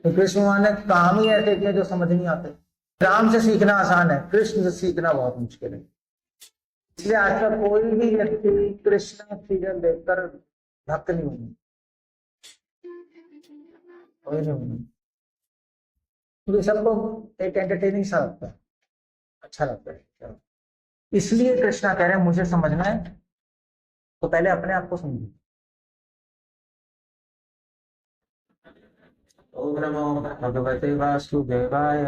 तो कृष्ण भगवान ने काम ही ऐसे किए जो समझ नहीं आते। राम से सीखना आसान है, कृष्ण से सीखना बहुत मुश्किल है। इसलिए आज का कोई भी व्यक्ति कृष्ण सीरियल देखकर भक्त नहीं होंगे, कोई नहीं होंगे, क्योंकि सबको एक एंटरटेनिंग सा लगता है, अच्छा लगता है। इसलिए कृष्णा कह रहे हैं मुझे समझना है तो पहले अपने आप को समझो। ओम नमो भगवते वासुदेवाय।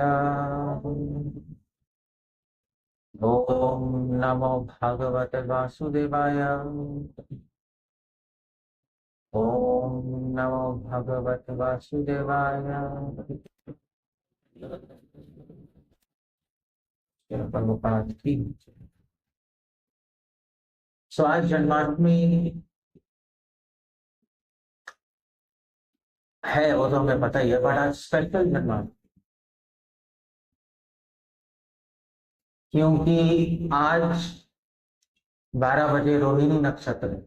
ओम नमो भगवते वासुदेवाय। ओम नमो भगवते वासुदेवाय। प्रभुपाद की। सो आज जन्माष्टमी है, वो तो हमें पता ही है, बट आज स्पेशल जन्माष्टमी, क्योंकि आज 12 बजे रोहिणी नक्षत्र है।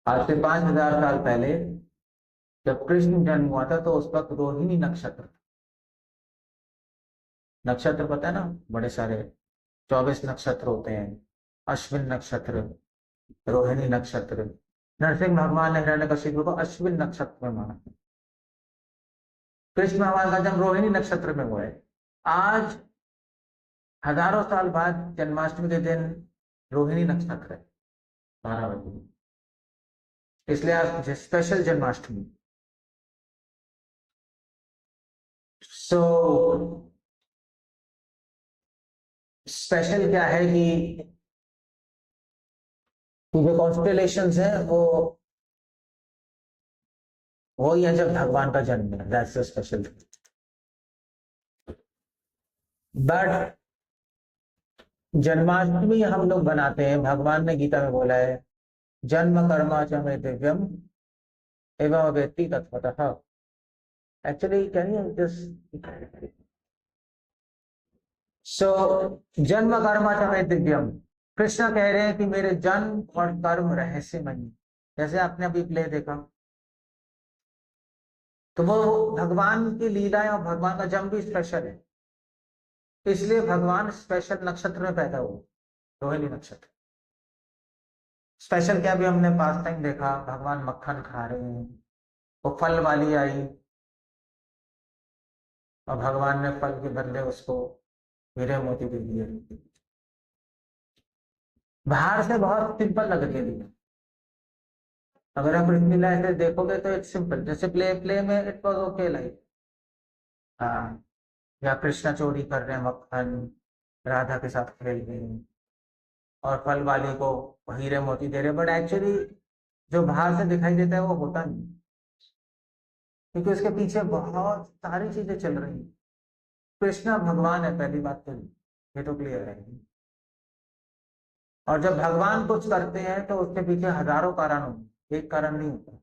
आज से 5000 साल पहले जब कृष्ण जन्म हुआ था तो उस वक्त रोहिणी नक्षत्र था। नक्षत्र पता है ना, बड़े सारे 24 नक्षत्र होते हैं। अश्विन नक्षत्र, रोहिणी नक्षत्र। नरसिंह भगवान ने हिरण्यकशिपु को अश्विन नक्षत्र में माना। कृष्ण भगवान का जन्म रोहिणी नक्षत्र में हुआ है। आज हजारों साल बाद जन्माष्टमी के दिन रोहिणी नक्षत्र है, 12 बजे, इसलिए आज स्पेशल जन्माष्टमी। सो स्पेशल क्या है कि जो कॉन्स्टेलेशंस है वो ही है जब भगवान का जन्म है, that's the special. But Janmashtami हम लोग बनाते हैं, भगवान ने गीता में बोला है जन्म कर्मा च मे दिव्यम एवं वेत्ति तत्वतः। Actually can you just so जन्म कर्म च मे दिव्यम। कृष्ण कह रहे हैं कि मेरे जन्म और कर्म रहस्यमयी। जैसे आपने अभी प्ले देखा तो वो भगवान की लीलाएं और भगवान का जन्म भी स्पेशल है, इसलिए भगवान स्पेशल नक्षत्र में पैदा हुए, रोहिणी नक्षत्र। स्पेशल क्या, भी हमने पास टाइम देखा, भगवान मक्खन खा रहे हैं, वो फल वाली आई और भगवान ने फल के बदले उसको हीरे मोती दे दिए। बाहर से बहुत सिंपल लग रही है, अगर आप रीला ऐसे देखोगे तो इट्स सिंपल, जैसे प्ले प्ले में इट वाज ओके, लाइक हाँ, या कृष्णा चोरी कर रहे हैं मक्खन, राधा के साथ खेल रहे हैं और फल वाली को हीरे मोती दे रहे हैं, बट एक्चुअली जो बाहर से दिखाई देता है वो होता नहीं, क्योंकि उसके पीछे बहुत सारी चीजें चल रही हैं। कृष्णा भगवान है, पहली बात तो ये तो क्लियर है। और जब भगवान कुछ करते हैं तो उसके पीछे हजारों कारण होते, एक कारण नहीं होता।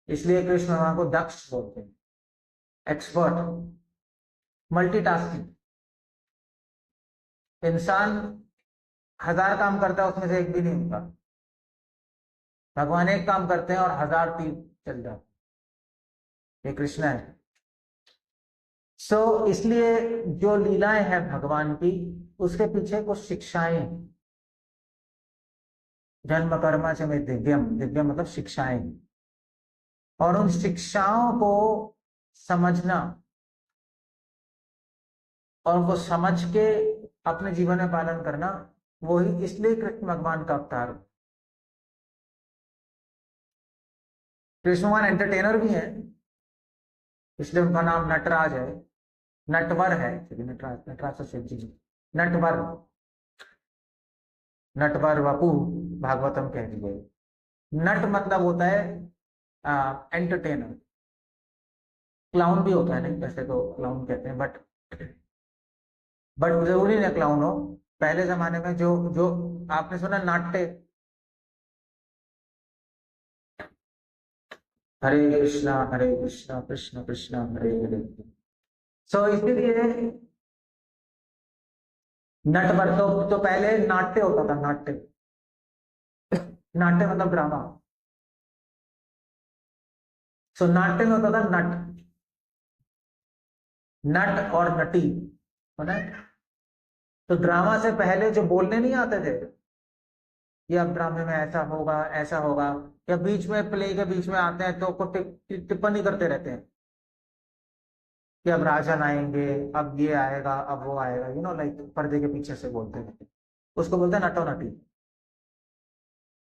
इसलिए कृष्ण भगवान को दक्ष बोलते हैं, एक्सपर्ट, मल्टीटास्किंग। इंसान 1000 काम करता है, उसमें से एक भी नहीं होता। भगवान एक काम करते हैं और 1000 तीर चल जाते, ये कृष्ण है। सो इसलिए जो लीलाएं हैं भगवान की, उसके पीछे कुछ शिक्षाएं हैं। जन्म कर्मा च मे दिव्यम, दिव्यम मतलब शिक्षाएं, और उन शिक्षाओं को समझना और उनको समझ के अपने जीवन में पालन करना, वही इसलिए कृष्ण भगवान का अवतार। कृष्ण भगवान एंटरटेनर भी है, इसलिए उनका नाम नटराज है, नटवर है। नटराज, नटराज तो शिव जी, नटवर, नटवर वपु भागवतम कह दिए। नट मतलब होता है एंटरटेनर, क्लाउन भी होता है, नहीं वैसे तो क्लाउन कहते हैं, बट जरूरी नहीं क्लाउन हो। पहले जमाने में जो जो आपने सुना नाट्य, हरे कृष्णा कृष्ण कृष्ण हरे हरे। सो इसीलिए नटवर तो पहले नाट्य होता था, नाट्य, नाट्य मतलब ड्रामा। सो नाट्य में होता था नट, नट और नटी, है ना। तो ड्रामा से पहले जो बोलने नहीं आते थे कि अब ड्रामे में ऐसा होगा ऐसा होगा, या बीच में प्ले के बीच में आते हैं तो टिप्पणी करते रहते हैं कि अब राजन आएंगे, अब ये आएगा, अब वो आएगा, लाइक पर्दे के पीछे से बोलते हैं, उसको बोलते हैं नटो नटी।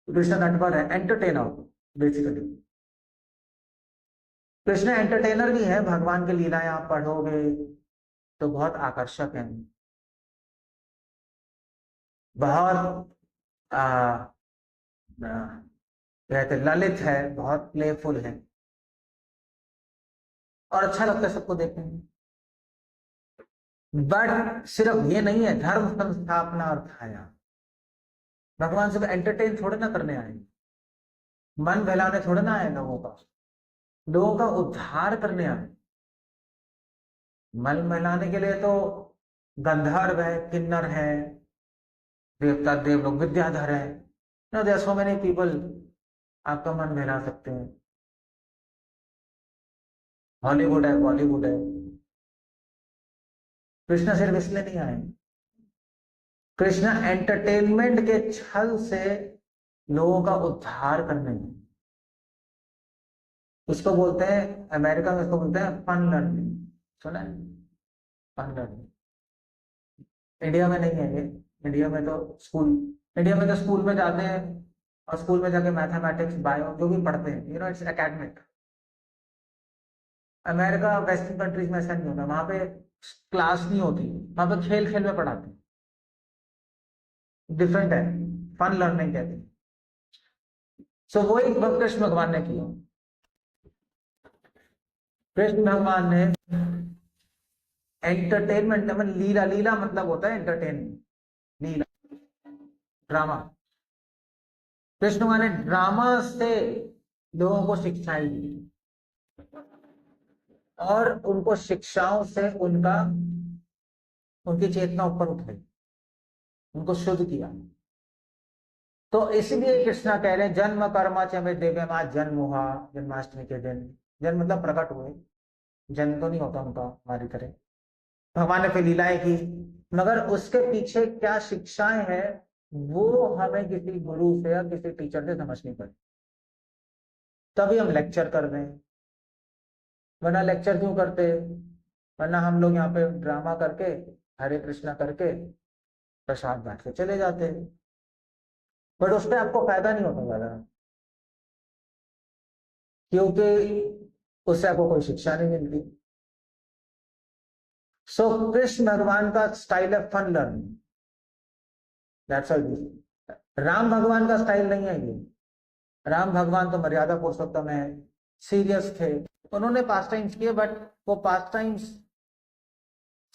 कृष्ण नटवर है, एंटरटेनर बेसिकली। कृष्ण एंटरटेनर भी है, भगवान की लीलाएं आप पढ़ोगे तो बहुत आकर्षक है, बहुत कहते ललित है, बहुत प्लेफुल है, और अच्छा लगता है सबको देखने में। बट सिर्फ ये नहीं है, धर्म संस्थापना अर्थ है यहाँ। भगवान सिर्फ एंटरटेन थोड़े ना करने आए, मन बहलाने थोड़े ना आए, लोगों का उद्धार करने आए। मन बहलाने के लिए तो गंधर्व है, किन्नर है, देवता देवलोक विद्याधर है, देयर सो मेनी पीपल आपका मन बहला सकते हैं। हॉलीवुड है, बॉलीवुड है। कृष्ण सिर्फ इसलिए नहीं आए, कृष्ण एंटरटेनमेंट के छल से लोगों का उद्धार करने में। इसको बोलते हैं, अमेरिका में इसको बोलते हैं फन लर्निंग, सुना है, फन लर्निंग। इंडिया में नहीं है ये। इंडिया में तो स्कूल इंडिया में तो स्कूल में जाते हैं, और स्कूल में जाके मैथमेटिक्स बायो जो भी पढ़ते हैं, it's academic. America western countries में ऐसा नहीं होता, वहां पे क्लास नहीं होती, वहां पे खेल खेल में पढ़ाते हैं, डिफरेंट है, फन लर्निंग कहते हैं। सो वही कृष्ण भगवान ने किया। कृष्ण भगवान ने एंटरटेनमेंट मतलब लीला, लीला मतलब होता है एंटरटेनमेंट, लीला ड्रामा। कृष्ण भगवान ने ड्रामा से लोगों को शिक्षाएं दी, और उनको शिक्षाओं से उनकी चेतना ऊपर उठाई, उनको शुद्ध किया। तो इसलिए कृष्णा कह रहे हैं जन्म कर्मा च में दिव्य मां जन्म हुआ, जन्माष्टमी के दिन। जन्म मतलब प्रकट हुए, जन्म तो नहीं होता उनका हमारी तरह, भगवान ने फिर लीलाएं की, मगर उसके पीछे क्या शिक्षाएं हैं वो हमें किसी गुरु से या किसी टीचर से समझनी पड़ी, तभी हम लेक्चर कर रहे हैं। वरना लेक्चर क्यों करते, वरना हम लोग यहाँ पे ड्रामा करके हरे कृष्णा करके प्रसाद बांट के चले जाते हैं, बट उसमें आपको फायदा नहीं होता ज्यादा, क्योंकि उससे आपको कोई शिक्षा नहीं मिलती। सो कृष्ण भगवान का स्टाइल है fun learning, that's all. Ram भगवान का स्टाइल नहीं है ये। राम भगवान तो मर्यादा पुरुषोत्तम है, सीरियस थे, उन्होंने पास टाइम्स किए, बट वो पास टाइम्स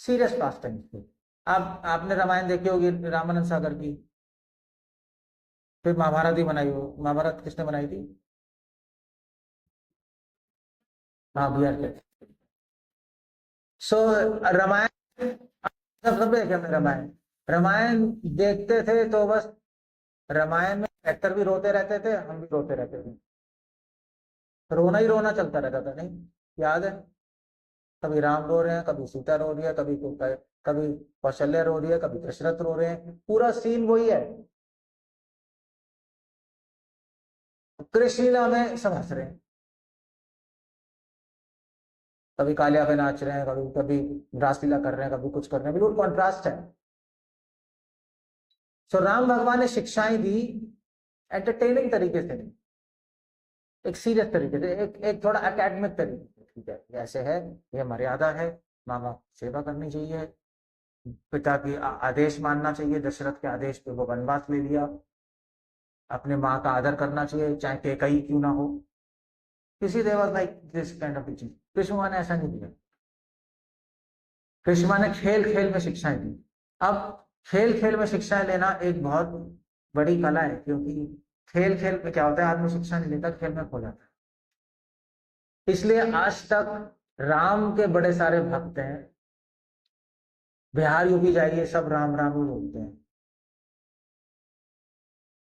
सीरियस पास टाइम्स थे। आपने रामायण देखी होगी रामानंद सागर की, फिर महाभारत ही बनाई हो। महाभारत किसने बनाई थी? हाँ भैया थे। सो रामायण सब देखे हमने रामायण। रामायण देखते थे तो बस रामायण में एक्टर भी रोते रहते थे, हम भी रोते रहते थे, रोना ही रोना चलता रहता था, नहीं याद है? कभी राम रो रहे हैं, कभी सीता रो रही है, कभी कौशल्या रो रही है, कभी दशरथ रो रहे हैं, पूरा सीन वही है। कृष्ण लीला में सब हंस रहे हैं, कभी कालिया पे नाच रहे हैं, कभी कभी रासलीला कर रहे हैं, कभी कुछ कर रहे हैं, बिल्कुल कॉन्ट्रास्ट है। सो राम भगवान ने शिक्षाएं दी एंटरटेनिंग तरीके से नहीं, एक सीरियस तरीके से, एक थोड़ा एकेडमिक तरीके से। ठीक है, ऐसे है, ये मर्यादा है, माँ बाप सेवा करनी चाहिए, पिता की आदेश मानना चाहिए, दशरथ के आदेश पे वो वनवास ले लिया, अपने माँ का आदर करना चाहिए चाहे कैकई क्यों ना हो, किसी देवर like this kind of teaching. Krishna भगवान ने ऐसा नहीं दिया, कृष्ण भगवान ने खेल खेल में शिक्षाएं दी। अब खेल खेल में शिक्षाएं लेना एक बहुत बड़ी कला है, क्योंकि खेल खेल में क्या होता है, आदमी शिक्षा नहीं लेता, खेल में खो जाता है। इसलिए आज तक राम के बड़े सारे भक्त हैं, बिहार यूपी जाइए सब राम राम ही बोलते हैं,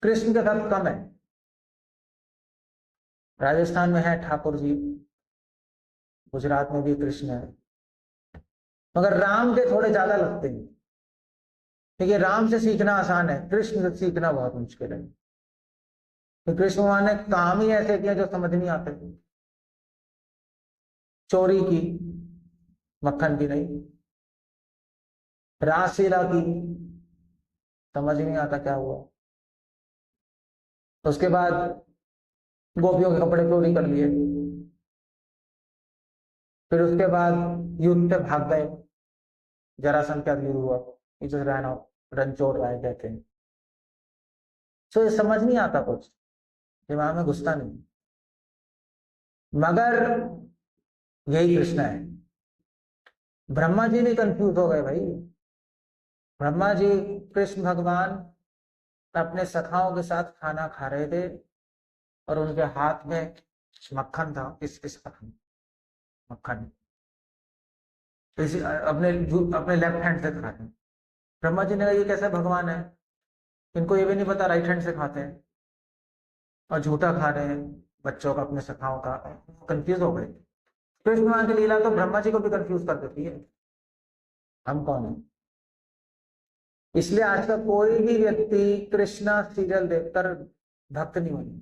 कृष्ण के भक्त कम है। राजस्थान में है ठाकुर जी, गुजरात में भी कृष्ण है, मगर राम के थोड़े ज्यादा लगते हैं, क्योंकि राम से सीखना आसान है, कृष्ण से सीखना बहुत मुश्किल है। तो कृष्ण भगवान ने काम ही ऐसे किया जो समझ नहीं आते। चोरी की, मक्खन की नहीं, रासलीला की, समझ ही नहीं आता क्या हुआ। उसके बाद गोपियों के कपड़े चोरी कर लिए, फिर उसके बाद युद्ध पे भाग गए, जरासंध का युद्ध हुआ, रणछोड़ राय कहते हैं। तो ये समझ नहीं आता, कुछ दिमाग में घुसता नहीं, मगर यही कृष्ण है। ब्रह्मा जी भी कंफ्यूज हो गए भाई। ब्रह्मा जी, कृष्ण भगवान अपने सखाओं के साथ खाना खा रहे थे और उनके हाथ में मक्खन था, इस मक्खन अपने अपने लेफ्ट हैंड से खाते हैं। ब्रह्मा जी ने कहा ये कैसा भगवान है, इनको ये भी नहीं पता राइट हैंड से खाते हैं और झूठा खा रहे हैं बच्चों का, अपने सखाओं का। कंफ्यूज हो गए। कृष्ण भगवान की लीला तो ब्रह्मा जी को भी कंफ्यूज कर देती है, हम कौन है। इसलिए आज का कोई भी व्यक्ति कृष्णा सीरियल देखकर भक्त नहीं बने,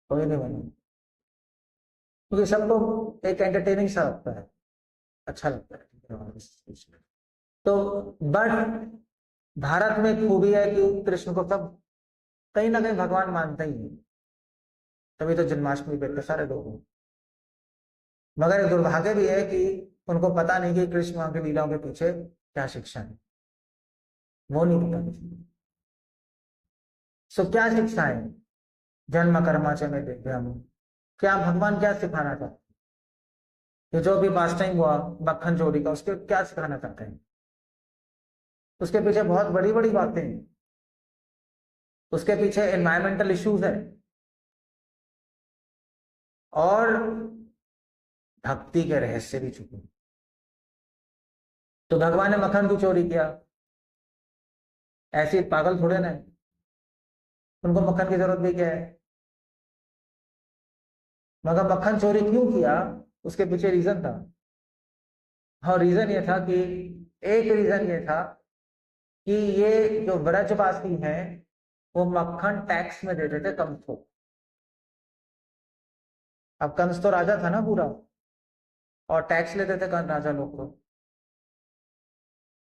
कोई नहीं बने, क्योंकि सबको एक एंटरटेनिंग सा लगता है, अच्छा लगता है। तो बट भारत में खूबी है कि कृष्ण को सब कहीं ना कहीं भगवान मानते ही है, तभी तो जन्माष्टमी पे इतने सारे लोग हैं। मगर दुर्भाग्य भी है कि उनको पता नहीं कि कृष्ण की लीलाओं के पीछे क्या शिक्षा है, वो नहीं पता किसी को। सो क्या शिक्षा है जन्म कर्माचे में दिव्यम, क्या भगवान क्या सिखाना चाहते हैं? ये जो भी पास टाइम हुआ मक्खन चोरी का, उसके क्या सिखाना चाहते हैं? उसके पीछे बहुत बड़ी बड़ी बातें हैं, उसके पीछे एनवायरमेंटल इश्यूज है और भक्ति के रहस्य भी छुपे। तो भगवान ने मक्खन क्यों चोरी किया? ऐसे पागल थोड़े ना, उनको मक्खन की जरूरत भी क्या है? मगर मक्खन चोरी क्यों किया, उसके पीछे रीजन था। हाँ, रीजन ये था कि एक रीजन ये था कि ये जो ब्रजवासी हैं वो मक्खन टैक्स में देते थे कंस को। अब कंस तो राजा था ना पूरा, और टैक्स लेते थे राजा लोग को।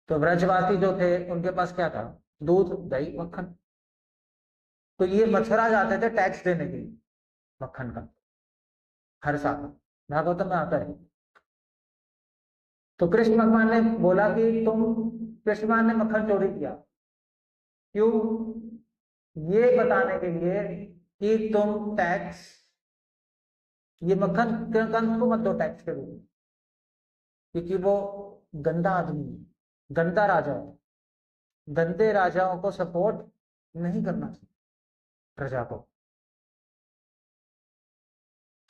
तो ब्रजवासी जो थे उनके पास क्या था? दूध, दही, मक्खन। तो ये मथुरा जाते थे टैक्स देने के लिए मक्खन का, हर साल भागवतम में आता है। तो कृष्ण भगवान ने बोला कि कृष्ण भगवान ने मक्खन चोरी किया क्यों? ये बताने के लिए कि तुम टैक्स, ये मक्खन कंस को मत दो टैक्स के रूप में, क्योंकि वो गंदा आदमी है, गंदा राजा है। गंदे राजाओं को सपोर्ट नहीं करना चाहिए प्रजा को।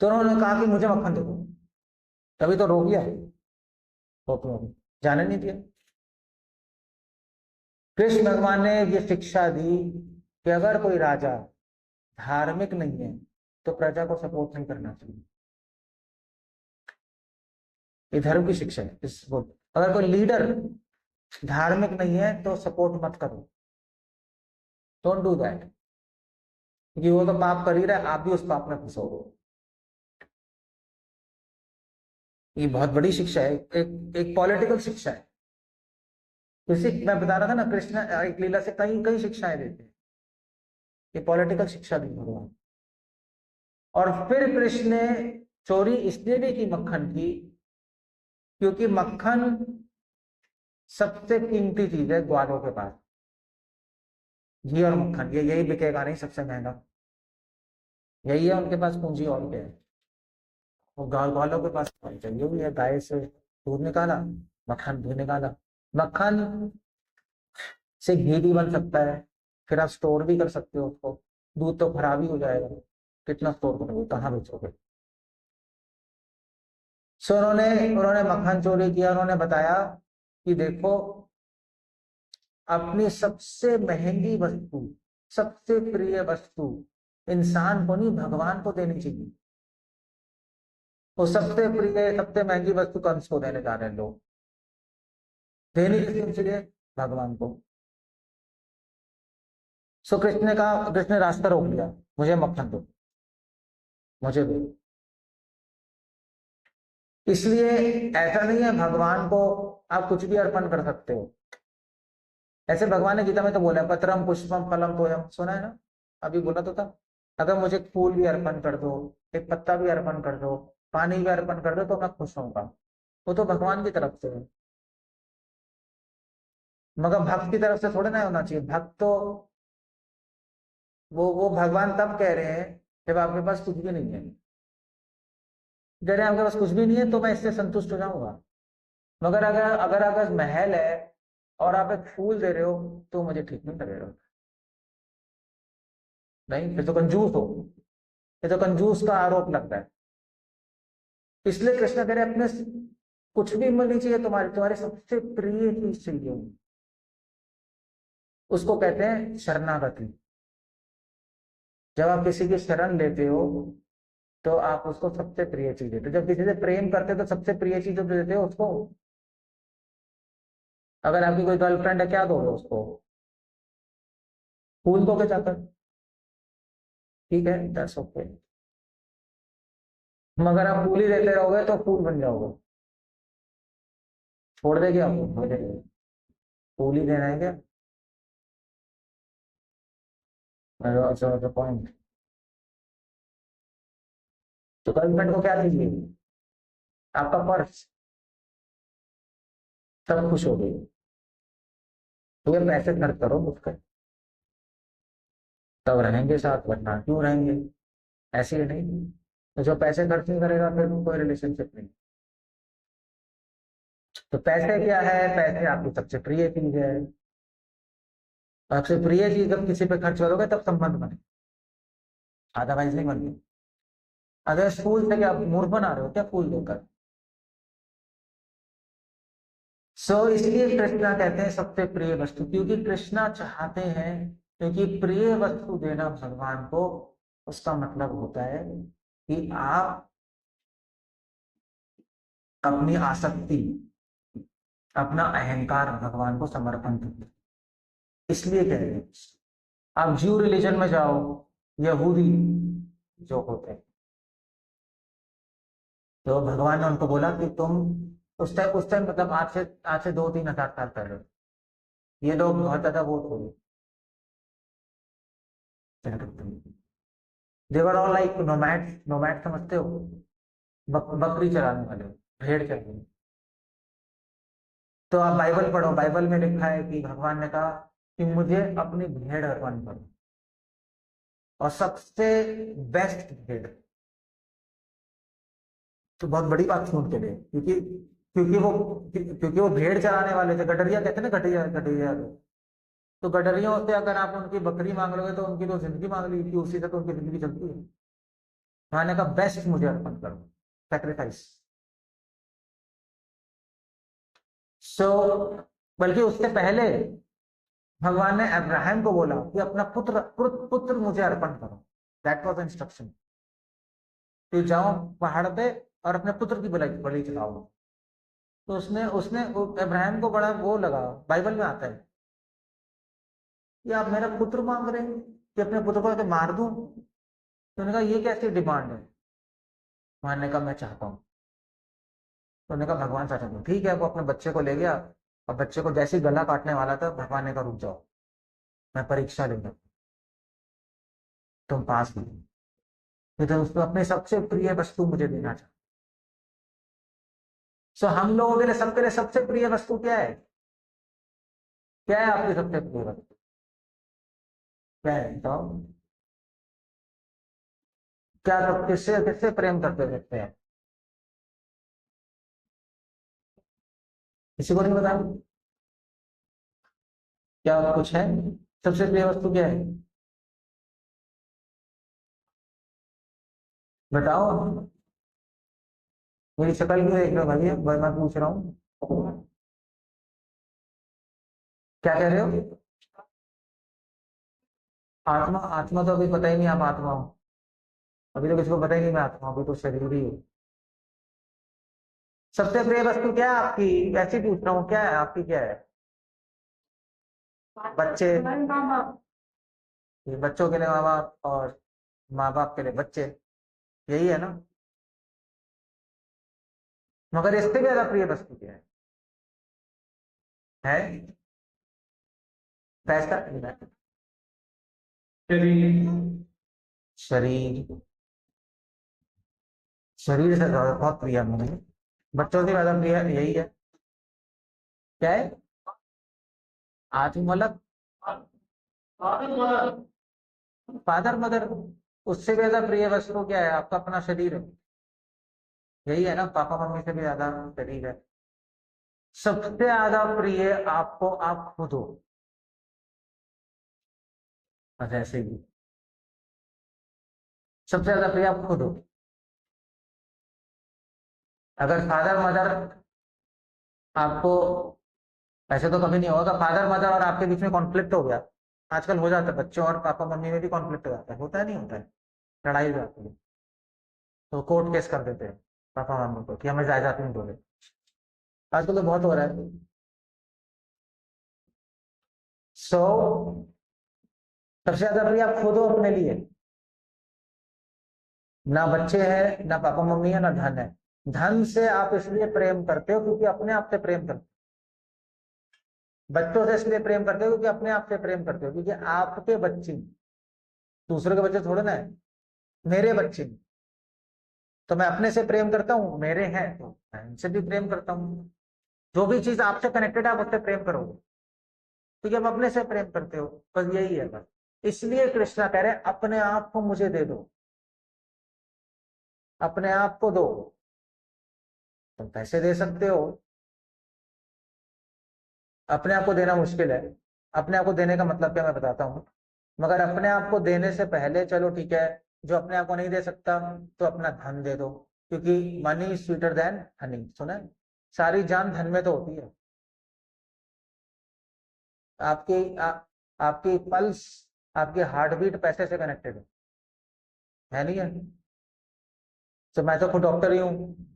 तो उन्होंने कहा कि मुझे मक्खन दे दो, तभी तो रोक लिया, जाने नहीं दिया। कृष्ण भगवान ने ये शिक्षा दी कि अगर कोई राजा धार्मिक नहीं है तो प्रजा को सपोर्ट नहीं करना चाहिए। ये धर्म की शिक्षा है इस बुक। अगर कोई लीडर धार्मिक नहीं है तो सपोर्ट मत करो, डोंट डू दैट, क्योंकि वो तो पाप कर ही रहा है, आप भी उस पाप में फंसोगे। ये बहुत बड़ी शिक्षा है, एक पॉलिटिकल शिक्षा है। इसी मैं बता रहा था ना, कृष्ण एक लीला से कई कई शिक्षाएं देते हैं, ये पॉलिटिकल शिक्षा दी भगवान। और फिर कृष्ण ने चोरी इसलिए भी की मक्खन की, क्योंकि मक्खन सबसे कीमती चीज है ग्वालों के पास। घी और मक्खन ये यही बिकेगा नहीं सबसे महंगा, यही है उनके पास पूंजी, और क्या है। वो ग्वालों के पास चाहिए भी है, गाय से दूध निकाला, मक्खन भी निकाला। मक्खन से घी भी बन सकता है, फिर आप स्टोर भी कर सकते हो उसको। दूध तो खराब ही हो जाएगा, कितना स्टोर करोगे, कहाँ बेचोगे। सो उन्होंने उन्होंने मक्खन चोरी किया। उन्होंने बताया कि देखो, अपनी सबसे महंगी वस्तु, सबसे प्रिय वस्तु इंसान को नहीं, भगवान को देनी चाहिए। वो सबसे प्रिय सबसे महंगी वस्तु कंस को देने जा रहे हैं लोग। देनी किसको चाहिए? भगवान को। सो कृष्ण ने कहा, कृष्ण ने रास्ता रोक लिया, मुझे मक्खन दो, मुझे दो। इसलिए ऐसा नहीं है भगवान को आप कुछ भी अर्पण कर सकते हो। ऐसे भगवान ने गीता में तो बोला है, पत्रम पुष्पम फलम तोयम, सुना है ना? अभी बोला तो था, अगर मुझे फूल भी अर्पण कर दो, एक पत्ता भी अर्पण कर दो, पानी भी अर्पण कर दो, तो मैं खुश होऊंगा। वो तो भगवान की तरफ से है, मगर भक्त की तरफ से थोड़ा ना होना चाहिए। भक्त तो वो भगवान तब कह रहे हैं जब आपके पास कुछ भी नहीं है। कह रहे हैं आपके पास कुछ भी नहीं है तो मैं इससे संतुष्ट हो जाऊंगा, मगर अगर अगर अगर महल है और आप एक फूल दे रहे हो तो मुझे ठीक नहीं लगेगा। नहीं, फिर तो कंजूस हो, ये तो कंजूस का आरोप लगता है। इसलिए कृष्ण कह रहे अपने कुछ भी नहीं चाहिए तुम्हारे, तुम्हारे सबसे प्रिय चीज चाहिए। उसको कहते हैं शरणागति। जब आप किसी की शरण लेते हो तो आप उसको सबसे प्रिय चीज देते हो। जब किसी से प्रेम करते हो तो सबसे प्रिय चीज जो देते हो उसको। अगर आपकी कोई गर्लफ्रेंड है, क्या दोगे उसको? फूल दोगे जाकर, ठीक है, दैट्स ओके। मगर आप फूल ही देते रहोगे तो फूल बन जाओगे, छोड़ देगी आपको? फूल ही देना है क्या? पॉइंट। तो गर्लफ्रेंड को क्या दीजिए? आपका पर्स, सब खुश हो गई। तो ये पैसे खर्च करो उसके, तब रहेंगे साथ, वरना क्यों रहेंगे? ऐसे ही नहीं। तो जो पैसे खर्च नहीं करेगा फिर कोई रिलेशनशिप नहीं। तो पैसे क्या है? पैसे आपकी सबसे प्रिय चीज है। सबसे प्रिय चीज जब किसी पे खर्च करोगे तब संबंध बने, अदरवाइज नहीं बनते। अगर फूल से क्या मूर्ख बना रहे हो क्या फूल देकर? इसलिए कृष्णा कहते हैं सबसे प्रिय वस्तु, क्योंकि कृष्णा चाहते हैं, क्योंकि प्रिय वस्तु देना भगवान को, उसका मतलब होता है कि आप अपनी आसक्ति, अपना अहंकार भगवान को समर्पण करते। इसलिए कह रहे हैं, आप ज्यू रिलीजन में जाओ, यहूदी जो होते हैं, तो भगवान ने उनको बोला कि तुम उस टाइम मतलब आज से 2-3 हज़ार साल पहले ये लोग बहुत ज्यादा वो थे, देवर ऑल लाइक नोमैड। नोमैड समझते हो? बकरी चराने वाले, भेड़ चराने। तो आप बाइबल पढ़ो, बाइबल में लिखा है कि भगवान ने कहा कि मुझे अपनी भेड़ अर्पण करो, और सबसे बेस्ट भेड़। तो बहुत बड़ी बात थी उनके लिए, क्योंकि वो भेड़ चराने वाले थे, गडरिया कहते हैं ना, गडरिया गडरिया। तो गडरियों से अगर आप उनकी बकरी मांग लोगे तो उनकी तो जिंदगी मांग ली थी, उसी से तो उनकी जिंदगी चलती है। मैंने कहा बेस्ट मुझे अर्पण करो, सेक्रीफाइस। सो बल्कि उससे पहले भगवान ने अब्राहम को बोला कि अपना पुत्र मुझे अर्पण करो। दैट वाज इंस्ट्रक्शन कि जाओ पहाड़ पे और अपने पुत्र की बलि बलि चढ़ाओ। तो उसने उसने अब्राहम को बड़ा वो लगा, बाइबल में आता है कि आप मेरा पुत्र मांग रहे हैं कि अपने पुत्र को मार दूं। तो उन्होंने कहा ये कैसी डिमांड है? मानने का मैं चाहता हूँ। तो उन्होंने कहा भगवान चाहता हूँ, ठीक है। वो अपने बच्चे को ले गया, और बच्चे को जैसे ही गला काटने वाला था, भगवान ने कहा रुक जाओ, मैं परीक्षा लूंगा, तुम पास नहीं। तो उसको अपने सबसे प्रिय वस्तु मुझे देना चाहता। हम लोगों के लिए, सबके लिए सबसे प्रिय वस्तु क्या है? क्या है आपकी सबसे प्रिय वस्तु? क्या है बताओ? क्या तो किससे किससे प्रेम करते रहते हैं? किसी को नहीं बताओ, क्या कुछ है? सबसे प्रिय वस्तु क्या है? बताओ। मेरी शक्ल क्यों देख रहे हो भाई? मैं पूछ रहा हूँ, क्या कह रहे हो? आत्मा, आत्मा तो अभी पता ही नहीं आप आत्मा हो। अभी तो किसी को पता ही नहीं मैं आत्मा हूं, अभी तो शरीर ही हूँ। सबसे प्रिय वस्तु क्या है आपकी? वैसे ही पूछ रहा हूँ, क्या है आपकी, क्या है? बच्चे। ये बच्चों के लिए माँ बाप, और माँ बाप के लिए बच्चे, यही है ना? मगर इससे ज्यादा प्रिय वस्तु क्या है? पैसा? शरीर। शरीर, शरीर से ज्यादा बहुत प्रिय है मुझे। बच्चों से ज्यादा प्रिय यही है। क्या है? आत्म मतलब फादर मदर। उससे भी ज्यादा प्रिय वस्तु क्या है आपका? अपना शरीर है। यही है ना, पापा मम्मी से भी ज्यादा शरीर है। सबसे ज्यादा प्रिय आपको आप खुद हो, बस ऐसे ही। सबसे ज्यादा प्रिय आप खुद हो। अगर फादर मदर आपको, ऐसे तो कभी नहीं होगा, फादर मदर और आपके बीच में कॉन्फ्लिक्ट हो गया। आजकल हो जाता है, बच्चों और पापा मम्मी में भी कॉन्फ्लिक्ट हो जाता है, होता है नहीं होता है? लड़ाई हो जाती है, तो कोर्ट केस कर देते हैं पापा मम्मी को कि हमें जायदाद नहीं दोगे। आजकल तो बहुत हो रहा है। सो सबसे ज्यादा प्रिय आप खुद हो अपने लिए। ना बच्चे हैं, ना पापा मम्मी है, ना धन है। धन से आप इसलिए प्रेम करते हो क्योंकि अपने आप से प्रेम करते हो। बच्चों से इसलिए प्रेम करते हो क्योंकि अपने आप से प्रेम करते हो, क्योंकि आपके बच्चे, दूसरे के बच्चे थोड़े ना है। मेरे बच्चे, तो मैं अपने से प्रेम करता हूँ, मेरे हैं तो मैं इनसे भी प्रेम करता हूँ। जो भी चीज आपसे कनेक्टेड है आप उससे प्रेम करोगे, क्योंकि हम अपने से प्रेम करते हो। बस यही है बस। इसलिए कृष्णा कह रहे हैं अपने आप को मुझे दे दो, अपने आप को दो। तुम पैसे दे सकते हो, अपने आप को देना मुश्किल है। अपने आप को देने का मतलब क्या मैं बताता हूँ। मगर अपने आप को देने से पहले, चलो ठीक है, जो अपने आप को नहीं दे सकता तो अपना धन दे दो, क्योंकि मनी स्वीटर देन हनी, सुना है? सारी जान धन में तो होती है। आपकी आपकी पल्स, आपकी हार्ट बीट पैसे से कनेक्टेड है नहीं है? तो मैं तो खुद डॉक्टर ही हूँ।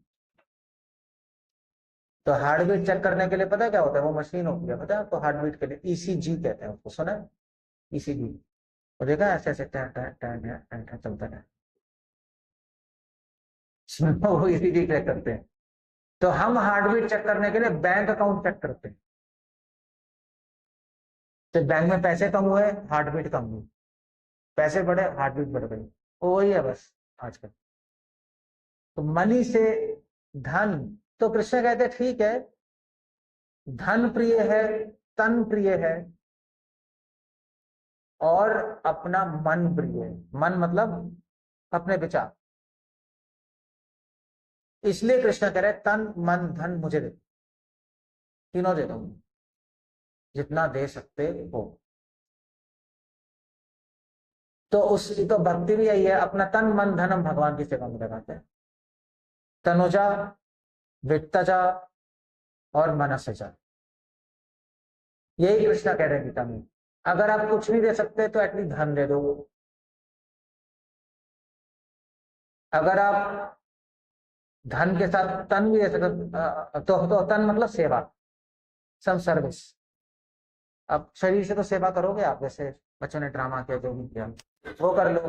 तो हार्ट बीट चेक करने के लिए पता है क्या होता है? वो मशीन होती है, पता है आपको? हार्ट बीट के लिए ईसीजी कहते हैं उसको, सुना है? ईसीजी, वो देखा है? ऐसे ऐसे tan tan tan tan tan चलता है। वो ईसीजी चेक करते हैं। तो हम हार्ट बीट चेक करने के लिए बैंक अकाउंट चेक करते हैं। तो बैंक में पैसे कम हुए, हार्ट बीट कम हुई। पैसे बढ़े, हार्ट बीट बढ़ गई। वही है बस आजकल। तो मनी से धन, तो कृष्ण कहते हैं ठीक है, धन प्रिय है, तन प्रिय है, और अपना मन प्रिय है। मन मतलब अपने विचार। इसलिए कृष्ण कह रहे हैं तन मन धन मुझे दे, तीनों दे दो, जितना दे सकते हो। तो उसकी तो भक्ति भी यही है, अपना तन मन धन हम भगवान की सेवा में लगाते हैं। तनुजा, वित्तजा, और मनसजा, यही कृष्ण कह रहे हैं गीता में। अगर आप कुछ नहीं दे सकते तो एटलीस्ट धन दे दो। अगर आप धन के साथ तन भी दे सकते तो तन मतलब सेवा, सम सर्विस। अब शरीर से तो सेवा करोगे आप, जैसे बच्चों ने ड्रामा किया, जो भी किया वो कर लो।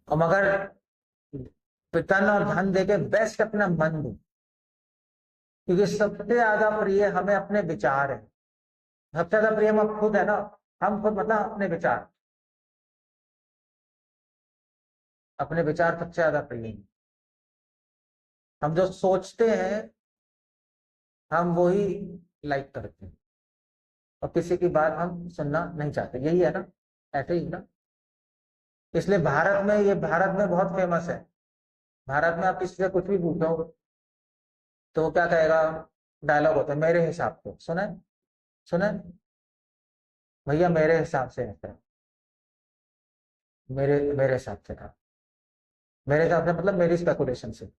और मगर तन और धन देके बेस्ट अपना मन दो, क्योंकि सबसे ज्यादा प्रिय हमें अपने विचार है। सबसे ज्यादा प्रिय हम खुद है ना। हम खुद मतलब अपने विचार, अपने विचार सबसे ज्यादा प्रिय हैं। हम जो सोचते हैं हम वो ही लाइक करते हैं, और किसी की बात हम सुनना नहीं चाहते, यही है ना? ऐसे ही ना। इसलिए भारत में, ये भारत में बहुत फेमस है। भारत में आप किसी से कुछ भी पूछो तो वो क्या कहेगा? डायलॉग होता है, मेरे हिसाब से। सुना है? सुना है? भैया मेरे हिसाब से ऐसा है, मेरे मेरे हिसाब से था। मेरे हिसाब से मतलब मेरी स्पेकुलेशन से।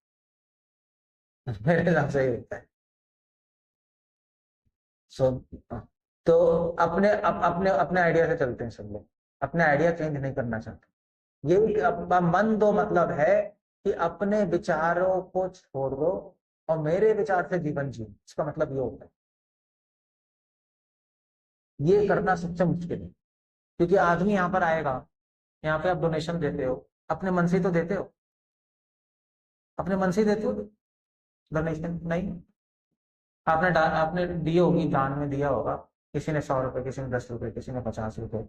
मेरे हिसाब से ही होता है। सो तो अपने अपने आइडिया से चलते हैं सब लोग, अपने आइडिया चेंज नहीं करना चाहते। ये मन दो मतलब है कि अपने विचारों को छोड़ दो और मेरे विचार से जीवन जियो, इसका मतलब ये होता है। ये करना सबसे मुश्किल है, क्योंकि आदमी यहाँ पर आएगा, यहाँ पे आप डोनेशन देते हो, अपने मन से तो देते हो, अपने मन से देते हो डोनेशन नहीं, आपने दी होगी, दान में दिया होगा, किसी ने 100 रुपए, किसी ने 10 रुपए, किसी ने 50 रुपए।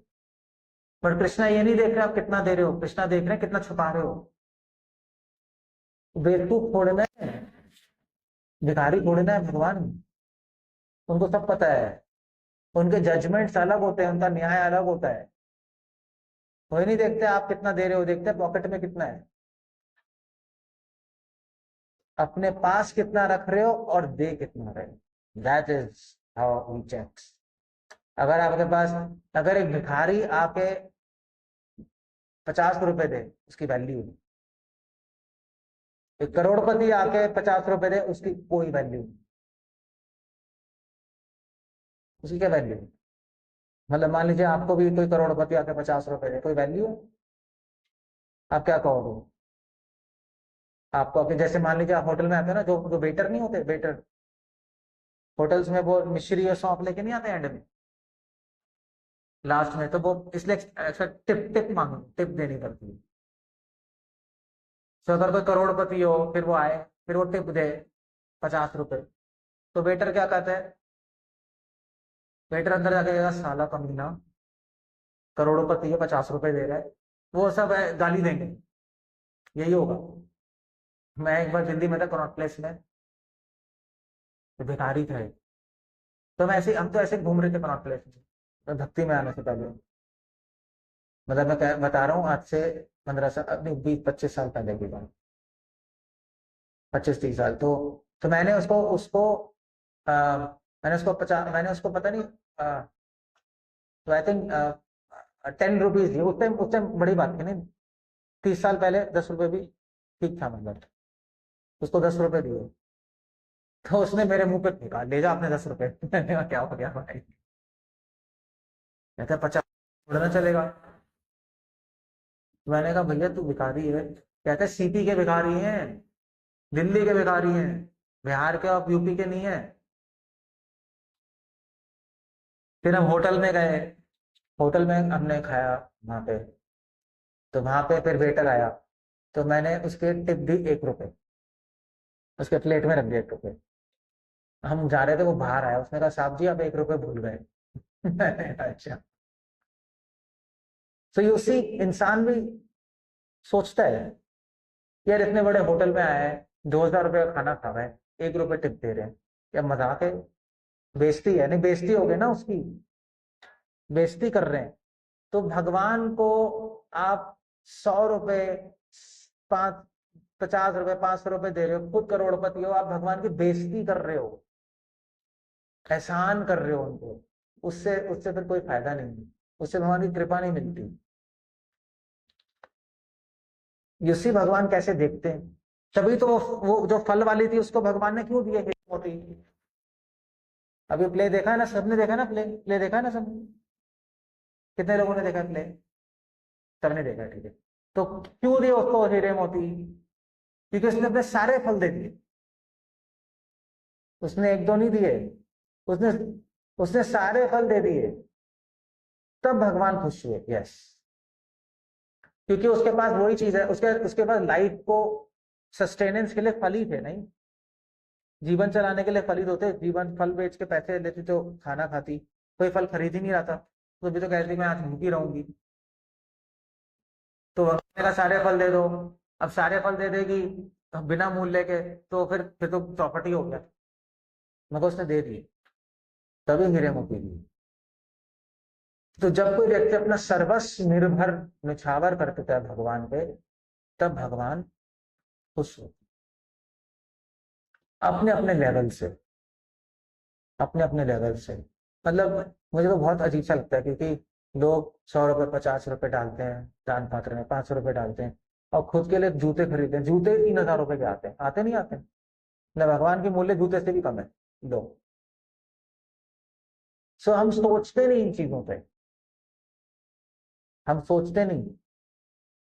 पर कृष्णा ये नहीं देख रहे आप कितना दे रहे हो, कृष्णा देख रहे हैं कितना छुपा रहे हो। बेवकूफ थोड़े ना है, भिखारी थोड़े ना है भगवान, उनको सब पता है, उनके जजमेंट्स अलग होते हैं, उनका न्याय अलग होता है। वही नहीं देखते आप कितना दे रहे हो, देखते हैं पॉकेट में कितना है, अपने पास कितना रख रहे हो और दे कितना रहे हो। That is how he checks. अगर आपके पास, अगर एक भिखारी आके 50 रुपए दे, उसकी वैल्यू नहीं। एक करोड़पति आके 50 रुपए दे, उसकी कोई वैल्यू नहीं, उसकी क्या वैल्यू। मतलब मान लीजिए आपको भी कोई करोड़पति आके 50 रुपए दे, कोई वैल्यू है, आप क्या कहोगे। आपको अभी जैसे मान लीजिए आप होटल में आते हैं ना, जो जो वेटर नहीं होते, वेटर होटल्स में वो मिश्री और सौंफ लेके नहीं आते एंड में, लास्ट में, तो वो इसलिए एक्स्ट्रा टिप टिप मांगो, टिप देनी पड़ती है। तो अगर कोई करोड़पति हो, फिर वो आए, फिर वो टिप दे 50 रुपए, तो वेटर क्या कहता है, वेटर अंदर जाके कहेगा साला कमीना, करोड़पति है 50 रुपए दे रहा है, वो सब गाली देंगे, यही होगा। मैं एक बार दिल्ली में था कनॉट प्लेस में, तो भिखारी थे, तो मैं ऐसे, हम तो ऐसे घूम रहे थे कनॉट प्लेस में, मैं भक्ति में आने से पहले, मतलब मैं बता रहा हूँ आज से 15 साल, अपनी 20-25 साल पहले की बात, 25-30 साल। तो मैंने उसको उसको मैंने उसको पता नहीं, तो आई थिंक 10 रुपीज दिए उस टाइम बड़ी बात थी नहीं, 30 साल पहले 10 रुपए भी ठीक था, मतलब उसको 10 रुपए दिए, तो उसने मेरे मुंह पे फेंका, ले जा अपने 10 रुपए। मैंने कहा क्या हो गया भाई, कहता 50 थोड़ा ना चलेगा। मैंने कहा भैया तू भिखारी है, कहते सीपी के भिखारी हैं, दिल्ली के भिखारी हैं, बिहार के और यूपी के नहीं है। फिर हम होटल में गए, होटल में हमने खाया वहां पे, तो वहां पे फिर वेटर आया, तो मैंने उसके टिप दी 1 रुपए, उसके प्लेट में रख दिया 1 रुपए। हम जा रहे थे, वो बाहर आया, उसने कहा साहब जी आप 1 रुपए भूल गए। मैंने कहा, अच्छा। तो यू सी, इंसान भी सोचता है यार इतने बड़े होटल में आया है, 2,000 रुपये का खाना खा रहा है, 1 रुपए टिप दे रहे हैं, क्या मजाक है, बेइज्जती है, नहीं बेइज्जती हो गई ना उसकी, बेइज्जती कर रहे हैं। तो भगवान को आप 100 रुपए, 50 रुपए, 500 रुपए दे रहे हो, खुद करोड़पति हो, आप भगवान की बेइज्जती कर रहे हो, एहसान कर रहे हो उनको, उससे उससे फिर कोई फायदा नहीं है, उससे भगवान की कृपा नहीं मिलती। यूसी भगवान कैसे देखते हैं, तभी तो वो जो फल वाली थी उसको भगवान ने क्यों दिए मोती। अभी प्ले देखा है ना, सबने देखा ना, प्ले प्ले देखा है ना सबने, कितने लोगों ने देखा प्ले, सबने देखा, ठीक है। तो क्यों दिए उसको हीरे मोती, क्योंकि उसने अपने सारे फल दे दिए, उसने एक दो नहीं दिए, उसने उसने सारे फल दे दिए, तब भगवान खुश हुए। यस, क्योंकि उसके पास वही चीज है, उसके उसके पास लाइफ को सस्टेनेंस के लिए फल ही थे, नहीं जीवन चलाने के लिए फल ही होते, जीवन फल बेच के पैसे लेती तो खाना खाती, कोई फल खरीद ही नहीं रहा था, तो भी तो कहती मैं आज भूखी रहूंगी, तो भगवान का सारे फल दे दो। अब सारे फल दे देगी तो बिना मूल्य के, तो फिर तो चौपट ही हो गया, मगर उसने दे दिए, तभी हीरे मोती दिए। तो जब कोई व्यक्ति अपना सर्वस्व निर्भर निछावर कर देता है भगवान पे, तब भगवान खुश होते, अपने अपने लेवल से, अपने अपने लेवल से। मतलब मुझे तो बहुत अजीब सा लगता है, क्योंकि लोग 100 रुपए 50 रुपए डालते हैं दान पात्र में, 500 रुपए डालते हैं, और खुद के लिए जूते खरीदते हैं, जूते 3,000 रुपए के आते हैं, आते नहीं आते, न भगवान के मूल्य जूते से भी कम है। लो, सो हम सोचते नहीं इन चीजों पे, हम सोचते नहीं।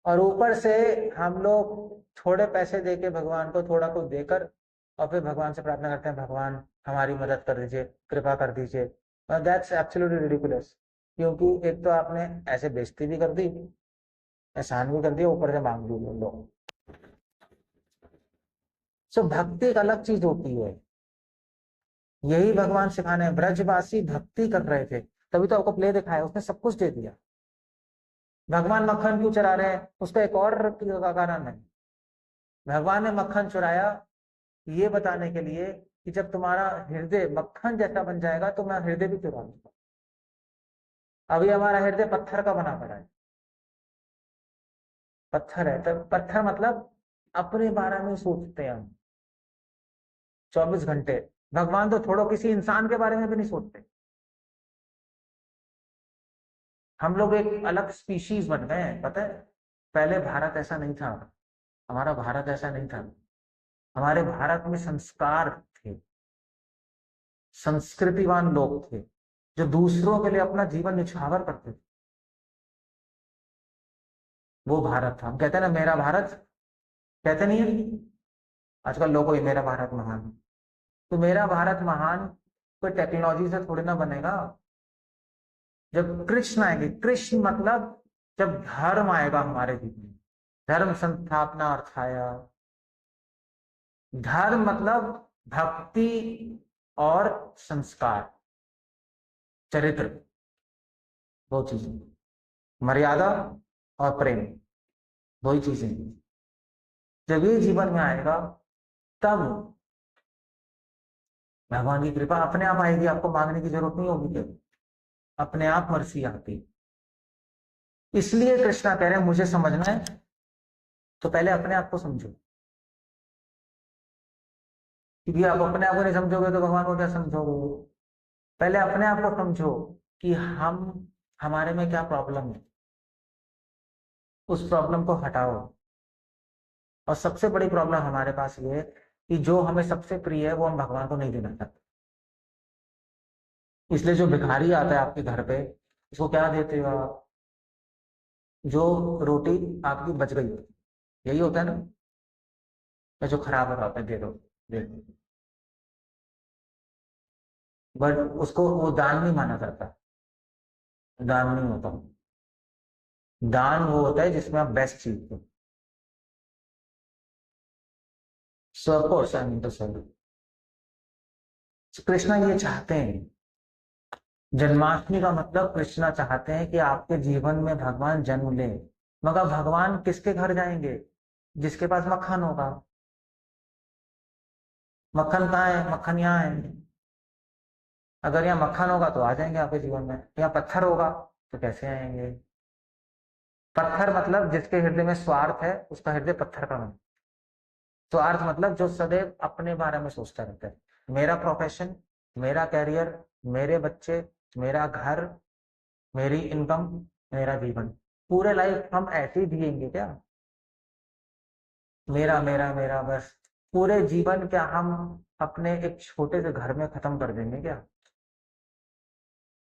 और ऊपर से हम लोग थोड़े पैसे देके भगवान को थोड़ा कुछ देकर और फिर भगवान से प्रार्थना करते हैं, भगवान हमारी मदद कर दीजिए, कृपा कर दीजिए। दैट्स एब्सोल्युटली रिडिकुलस, क्योंकि एक तो आपने ऐसे बेइज्जती भी कर दी, एहसान भी कर दिया, ऊपर से मांग भी लो। सो भक्ति एक अलग चीज होती है, यही भगवान सिखाने हैं। ब्रजवासी भक्ति कर रहे थे, तभी तो आपको प्ले दिखाया, उसने सब कुछ दे दिया। भगवान मक्खन क्यों चुरा रहे हैं, उसका एक और कारण है। भगवान ने मक्खन चुराया ये बताने के लिए कि जब तुम्हारा हृदय मक्खन जैसा बन जाएगा तो मैं हृदय भी चुरा लूंगा। अभी हमारा हृदय पत्थर का बना पड़ा है, पत्थर है, तो पत्थर मतलब अपने बारे में सोचते हैं हम 24 घंटे। भगवान तो छोड़ो, किसी इंसान के बारे में भी नहीं सोचते। हम लोग एक अलग स्पीशीज बन गए हैं, पता है। पहले भारत ऐसा नहीं था, हमारा भारत ऐसा नहीं था। हमारे भारत में संस्कार थे, संस्कृतिवान लोग थे, जो दूसरों के लिए अपना जीवन निछावर करते थे। वो भारत था। हम कहते हैं ना मेरा भारत, कहते नहीं है आजकल लोगों, ये मेरा भारत महान। तो मेरा भारत महान कोई टेक्नोलॉजी से थोड़ी ना बनेगा। जब कृष्ण आएंगे, कृष्ण मतलब जब धर्म आएगा हमारे जीवन में, धर्म संस्थापना अर्थ आया। धर्म मतलब भक्ति और संस्कार, चरित्र, दो चीजें, मर्यादा और प्रेम, दो ही चीजें। जब ये जीवन में आएगा तब भगवान की कृपा अपने आप आएगी, आपको मांगने की जरूरत नहीं होगी, केवल अपने आप मर्जी आती। इसलिए कृष्णा कह रहे हैं मुझे समझना है तो पहले अपने आप को समझो, क्योंकि आप अपने आप को नहीं समझोगे तो भगवान को क्या समझोगे। पहले अपने आप को समझो कि हम, हमारे में क्या प्रॉब्लम है, उस प्रॉब्लम को हटाओ। और सबसे बड़ी प्रॉब्लम हमारे पास ये है कि जो हमें सबसे प्रिय है वो हम भगवान को नहीं देना चाहते। इसलिए जो भिखारी आता है आपके घर पे, उसको क्या देते हो आप? जो रोटी आपकी बच गई होती है, यही होता है ना, या जो खराब हो रहा है दे दो, दे दो। बट उसको वो दान नहीं माना जाता, दान नहीं होता। दान वो होता है जिसमें आप बेस्ट चीज दो। So of course I mean to say Krishna ये चाहते हैं, जन्माष्टमी का मतलब कृष्णा चाहते हैं कि आपके जीवन में भगवान जन्म ले। मगर भगवान किसके घर जाएंगे? जिसके पास मक्खन होगा। मक्खन कहाँ है? मक्खन यहाँ है। अगर यहाँ मक्खन होगा तो आ जाएंगे आपके जीवन में, यहाँ पत्थर होगा तो कैसे आएंगे? पत्थर मतलब जिसके हृदय में स्वार्थ है, उसका हृदय पत्थर का बना। स्वार्थ मतलब जो सदैव अपने बारे में सोचता रहता है, मेरा प्रोफेशन, मेरा कैरियर, मेरे बच्चे, मेरा घर, मेरी इनकम, मेरा जीवन। पूरे लाइफ हम ऐसे ही जिएंगे क्या? मेरा मेरा मेरा बस पूरे जीवन क्या हम अपने एक छोटे से घर में खत्म कर देंगे क्या?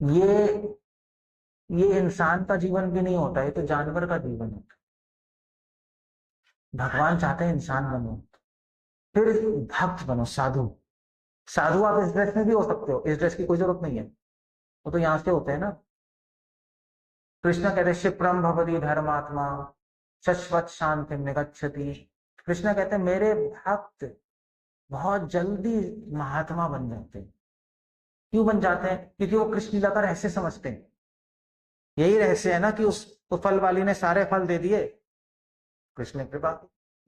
ये ये इंसान का जीवन भी नहीं होता, ये तो जानवर का जीवन है। भगवान चाहते हैं इंसान बनो, फिर भक्त बनो, साधु। साधु आप इस ड्रेस में भी हो सकते हो, इस ड्रेस की कोई जरूरत नहीं है, वो तो यहाँ से होते हैं ना। कृष्ण कहते हैं क्षिप्रम भवति धर्मात्मा शश्वत शांति निगच्छति। कृष्ण कहते हैं मेरे भक्त बहुत जल्दी महात्मा बन जाते हैं। क्यों बन जाते हैं? क्योंकि वो कृष्ण लीला का रहस्य समझते हैं। यही रहस्य है ना कि उस फल वाली ने सारे फल दे दिए, कृष्ण की कृपा।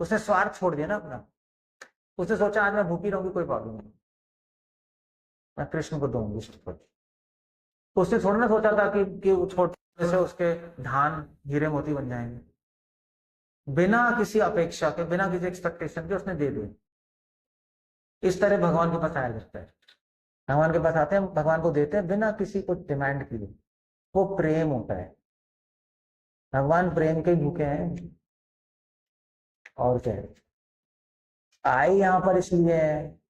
उसने स्वार्थ छोड़ दिया ना अपना, उसने सोचा आज मैं भूखी रहूंगी कोई प्रॉब्लम नहीं, मैं कृष्ण को दूंगी सब कुछ। उसने थोड़ा ना सोचा था कि छोटे से उसके धान हीरे मोती बन जाएंगे। बिना किसी अपेक्षा के, बिना किसी एक्सपेक्टेशन के उसने दे दिए। इस तरह भगवान के पास आया जाता है। भगवान के पास आते हैं, भगवान को देते हैं बिना किसी को डिमांड किए। वो प्रेम होता है, भगवान प्रेम के भूखे हैं। और क्या है? आए यहाँ पर इसलिए है,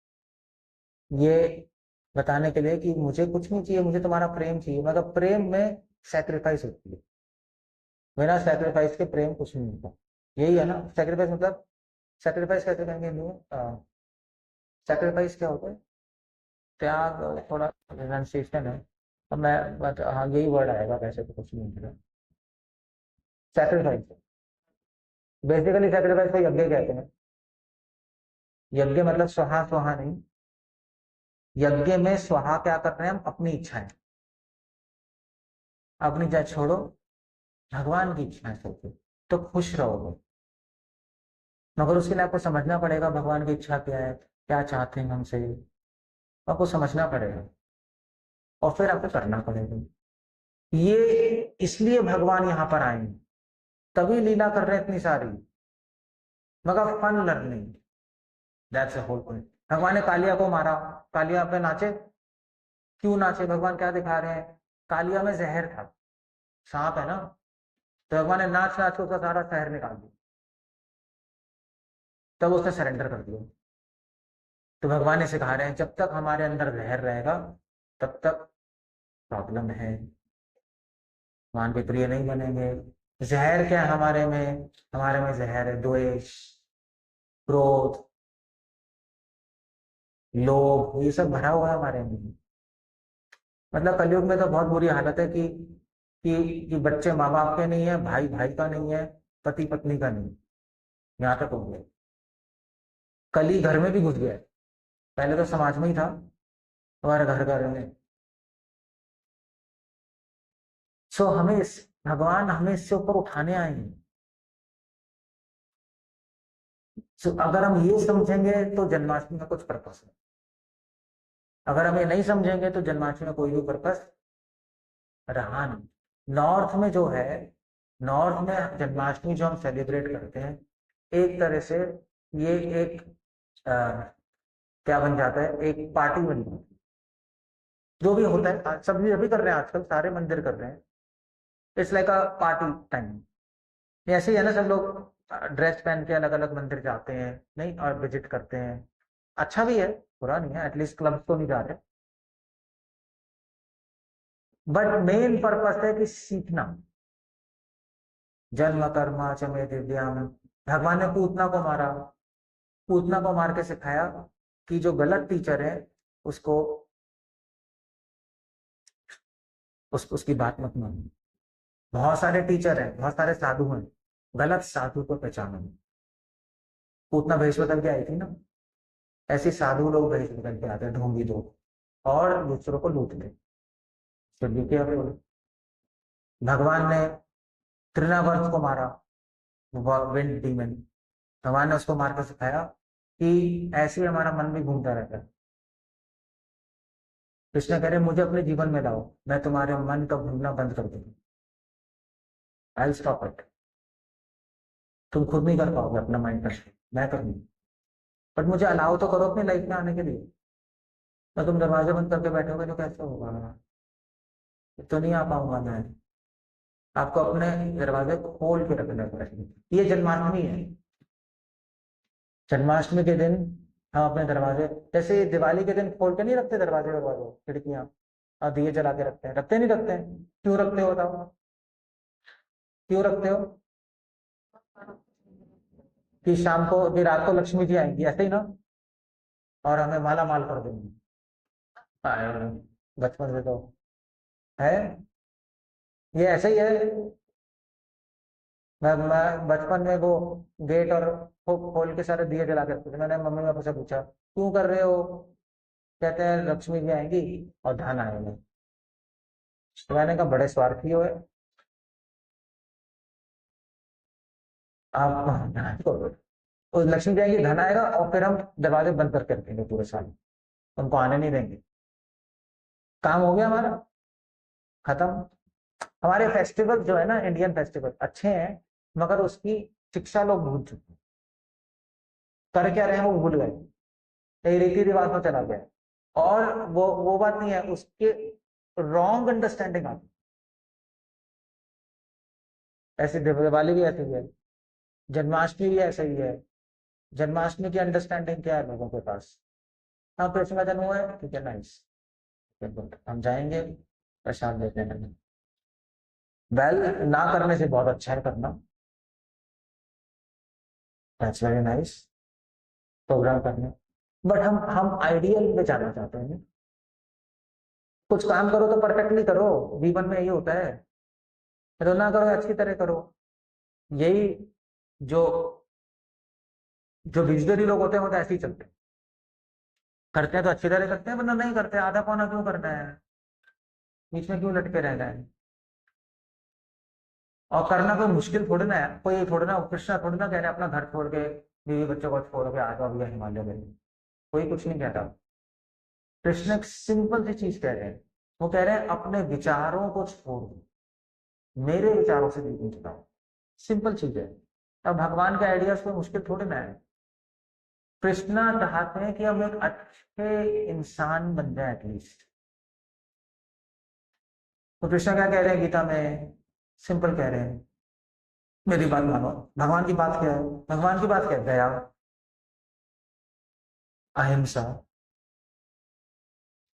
ये बताने के लिए कि मुझे कुछ नहीं चाहिए, मुझे तुम्हारा प्रेम चाहिए। मगर प्रेम में सेक्रीफाइस होती है, बिना सेक्रीफाइस के प्रेम कुछ नहीं होता। यही है ना सेक्रीफाइस मतलब। सेक्रीफाइस कैसे कहेंगे नहीं, सेक्रीफाइस क्या होता है? त्याग, थोड़ा रिनंसिएशन है। अब हाँ यही वर्ड आएगा, वैसे तो कुछ नहीं होगा। सेक्रीफाइस बेसिकली, सेक्रीफाइस को यज्ञ कहते हैं। यज्ञ मतलब स्वाहा स्वाहा नहीं, यज्ञ में स्वाहा क्या कर रहे हैं हम? अपनी इच्छाएं, अपनी इच्छा छोड़ो, भगवान की इच्छाएं सोचो, तो खुश रहोगे। मगर उसके लिए आपको समझना पड़ेगा भगवान की इच्छा क्या है, क्या चाहते हैं हमसे, आपको समझना पड़ेगा और फिर आपको करना पड़ेगा। ये इसलिए भगवान यहाँ पर आए, तभी लीला कर रहे हैं इतनी सारी, मगर fun learning, that's the whole point. भगवान ने कालिया को मारा, कालिया पे नाचे, क्यों नाचे? भगवान क्या दिखा रहे हैं? कालिया में जहर था, सांप है ना, तो भगवान ने नाच नाच के उसका सारा जहर निकाल दिया, तब उसने सरेंडर कर दिया। तो भगवान ने सिखा रहे हैं जब तक हमारे अंदर जहर रहेगा तब तक प्रॉब्लम है, भगवान के प्रिय नहीं बनेंगे। जहर क्या है हमारे में? हमारे में जहर है द्वेष, क्रोध, लोभ, ये सब भरा हुआ है हमारे में। मतलब कलयुग में तो बहुत बुरी हालत है कि बच्चे माँ बाप के नहीं है, भाई भाई का नहीं है, पति पत्नी का नहीं, यहाँ तक हो गया। कली घर में भी घुस गया है। पहले तो समाज में ही था, हमारे घर घर में। सो हमें भगवान हमें इससे ऊपर उठाने आएंगे। सो अगर हम ये समझेंगे तो जन्माष्टमी में कुछ पर्पस है, अगर हम ये नहीं समझेंगे तो जन्माष्टमी में कोई भी पर्पस रहा नहीं। नॉर्थ में जो है, नॉर्थ में जन्माष्टमी जो हम सेलिब्रेट करते हैं, एक तरह से ये एक क्या बन जाता है, एक पार्टी बन जाती है। जो भी होता है सब अभी कर रहे हैं, आजकल सारे मंदिर कर रहे हैं, it's like a party time. ऐसे ही है ना, सब लोग ड्रेस पहन के अलग अलग मंदिर जाते हैं नहीं, और विजिट करते हैं। अच्छा भी है, बुरा नहीं है, एटलीस्ट क्लब तो नहीं जा रहे। बट मेन पर्पस है कि सीखना। जन्म कर्मा च मे दिव्याम, भगवान ने पूतना को मारा, पूतना को मार के सिखाया कि जो गलत टीचर है उसको उसकी बात मत मानो। बहुत सारे टीचर हैं, बहुत सारे साधु हैं, गलत साधु को पहचानो। पूतना भेष बदल के आई थी ना, ऐसे साधु लोग भेष बदल के आते हैं, ढोंगी लोग, और दूसरों को लूटते। तो क्या भगवान ने त्रिनावर्त को मारा, विंड डीमन, भगवान ने उसको मार कर सिखाया कि ऐसे ही हमारा मन भी घूमता रहता है। कृष्ण कह रहे मुझे अपने जीवन में लाओ, मैं तुम्हारे मन का घूमना बंद कर दूंगा, आई स्टॉप इट। तुम खुद नहीं कर पाओगे अपना माइंड का, मैं करूंगी। बट मुझे अलाउ तो करो अपनी लाइफ में आने के लिए। तो तुम दरवाजे बंद करके बैठोगे तो कैसे होगा? तो नहीं आ पाऊंगा मैं। आपको अपने दरवाजे खोल के रखना पड़ेगा। ये जन्माष्टमी है। जन्माष्टमी के दिन हम अपने दरवाजे, जैसे दिवाली के दिन खोल के नहीं रखते दरवाजे दरवाजे खिड़कियां, और दिए जला के रखते हैं, रखते नहीं रखते हैं? क्यों रखते हो बताओ, क्यों रखते हो? कि शाम को, कि रात को लक्ष्मी जी आएंगी, ऐसे ही ना, और हमें माला माल कर देंगी। बचपन से तो है, ये ऐसे ही है। मैं बचपन में वो गेट और खोल के सारे दिए जला के रखते थे। मैंने मम्मी पापा से पूछा क्यों कर रहे हो? कहते हैं लक्ष्मी जी आएंगी और धन आएंगे। तो मैंने कहा बड़े स्वार्थी हो है आप। तो लक्ष्मी जी आएंगी, धन आएगा, और फिर हम दरवाजे बंद करके रखेंगे पूरे साल, उनको आने नहीं देंगे। काम हो गया हमारा, खत्म। हमारे फेस्टिवल जो है ना, इंडियन फेस्टिवल अच्छे हैं, मगर उसकी शिक्षा लोग भूल चुके हैं। कर क्या रहे हैं वो भूल गए, रीति रिवाज में चला गया। और वो बात नहीं है, उसके रॉन्ग अंडरस्टैंडिंग आती। ऐसे दिवाली भी ऐसी है, जन्माष्टमी भी ऐसा ही है। जन्माष्टमी की अंडरस्टैंडिंग क्या है लोगों के पास? हाँ कृष्ण का जन्म हुआ है, ठीक है, नाइस। हम जाएंगे प्रसाद देते हैं। वेल, ना करने से बहुत अच्छा है करना। दैट्स वेरी नाइस प्रोग्राम करना। बट हम आइडियल में जाना चाहते हैं। कुछ काम करो तो परफेक्टली करो, जीवन में यही होता है। तो ना करो, अच्छी तरह करो। यही जो जो विजनरी लोग होते हैं वो तो ऐसे ही चलते हैं। करते हैं तो अच्छी तरह करते हैं, वरना नहीं करते। आधा पौना क्यों करना है, बीच में क्यों लटके रहना है। और करना कोई मुश्किल थोड़ी ना है, कोई थोड़ी ना कृष्णा थोड़ी ना कह रहे अपना घर छोड़ के, बीवी बच्चों को छोड़ के आ जाओ भैया हिमालय में। कोई कुछ नहीं कह रहा। कृष्ण एक सिंपल सी चीज कह रहे हैं। वो कह रहे हैं अपने विचारों को छोड़ दो, मेरे विचारों से जीवन चलाओ। सिंपल चीज है। अब भगवान का आइडिया कोई मुश्किल थोड़ी ना है। कृष्णा चाहते हैं कि हम एक अच्छे इंसान बन जाए एटलीस्ट। तो कृष्णा क्या कह रहे हैं गीता में, सिंपल कह रहे हैं, मेरी बात मानो। भगवान की बात क्या है, भगवान की बात क्या है? दया, अहिंसा,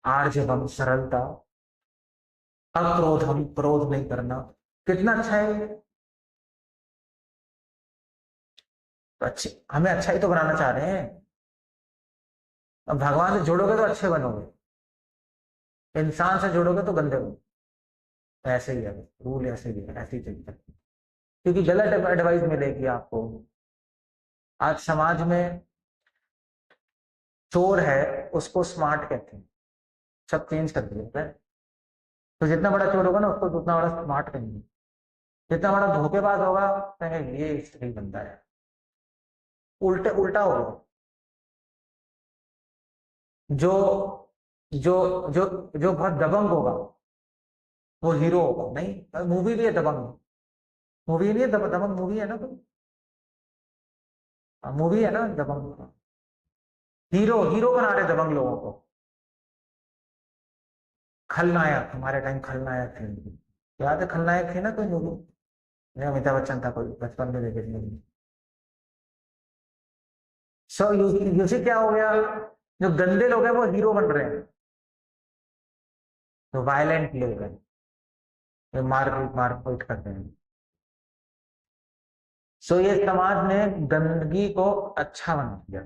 आर्जवम, सरलता, अक्रोधम, क्रोध नहीं करना। कितना अच्छा है। तो अच्छे, हमें अच्छा ही तो बनाना चाह रहे हैं। अब भगवान से जुड़ोगे तो अच्छे बनोगे, इंसान से जुड़ोगे तो गंदे बनोगे। ऐसे ही है रूल, ऐसे ही है, ऐसे ही चलता है। क्योंकि गलत एडवाइस मिलेगी आपको। आज समाज में चोर है उसको स्मार्ट कहते हैं, सब चेंज कर दिया है। तो जितना बड़ा चोर होगा ना उसको उतना बड़ा स्मार्ट कहेंगे, जितना बड़ा धोखेबाज होगा कहेंगे ये स्त्री बनता है। उल्टे उल्टा होगा। जो जो जो जो बहुत दबंग होगा वो हीरो होगा। नहीं, मूवी भी है दबंग। मूवी नहीं है दबंग मूवी है ना, तो मूवी है ना दबंग। हीरो हीरो बना रहे दबंग लोगों को। खलनायक, हमारे टाइम खलनायक थे। याद है खलनायक थे ना कोई मूवी, अमिताभ बच्चन था कोई, बचपन में देखे थे। सो यूसी क्या हो गया, जो गंदे लोग हैं वो हीरो बन रहे हैं, तो वायलेंट लोग हैं, जो मारपीट मारपीट करते हैं। सो ये समाज ने गंदगी को अच्छा बना दिया।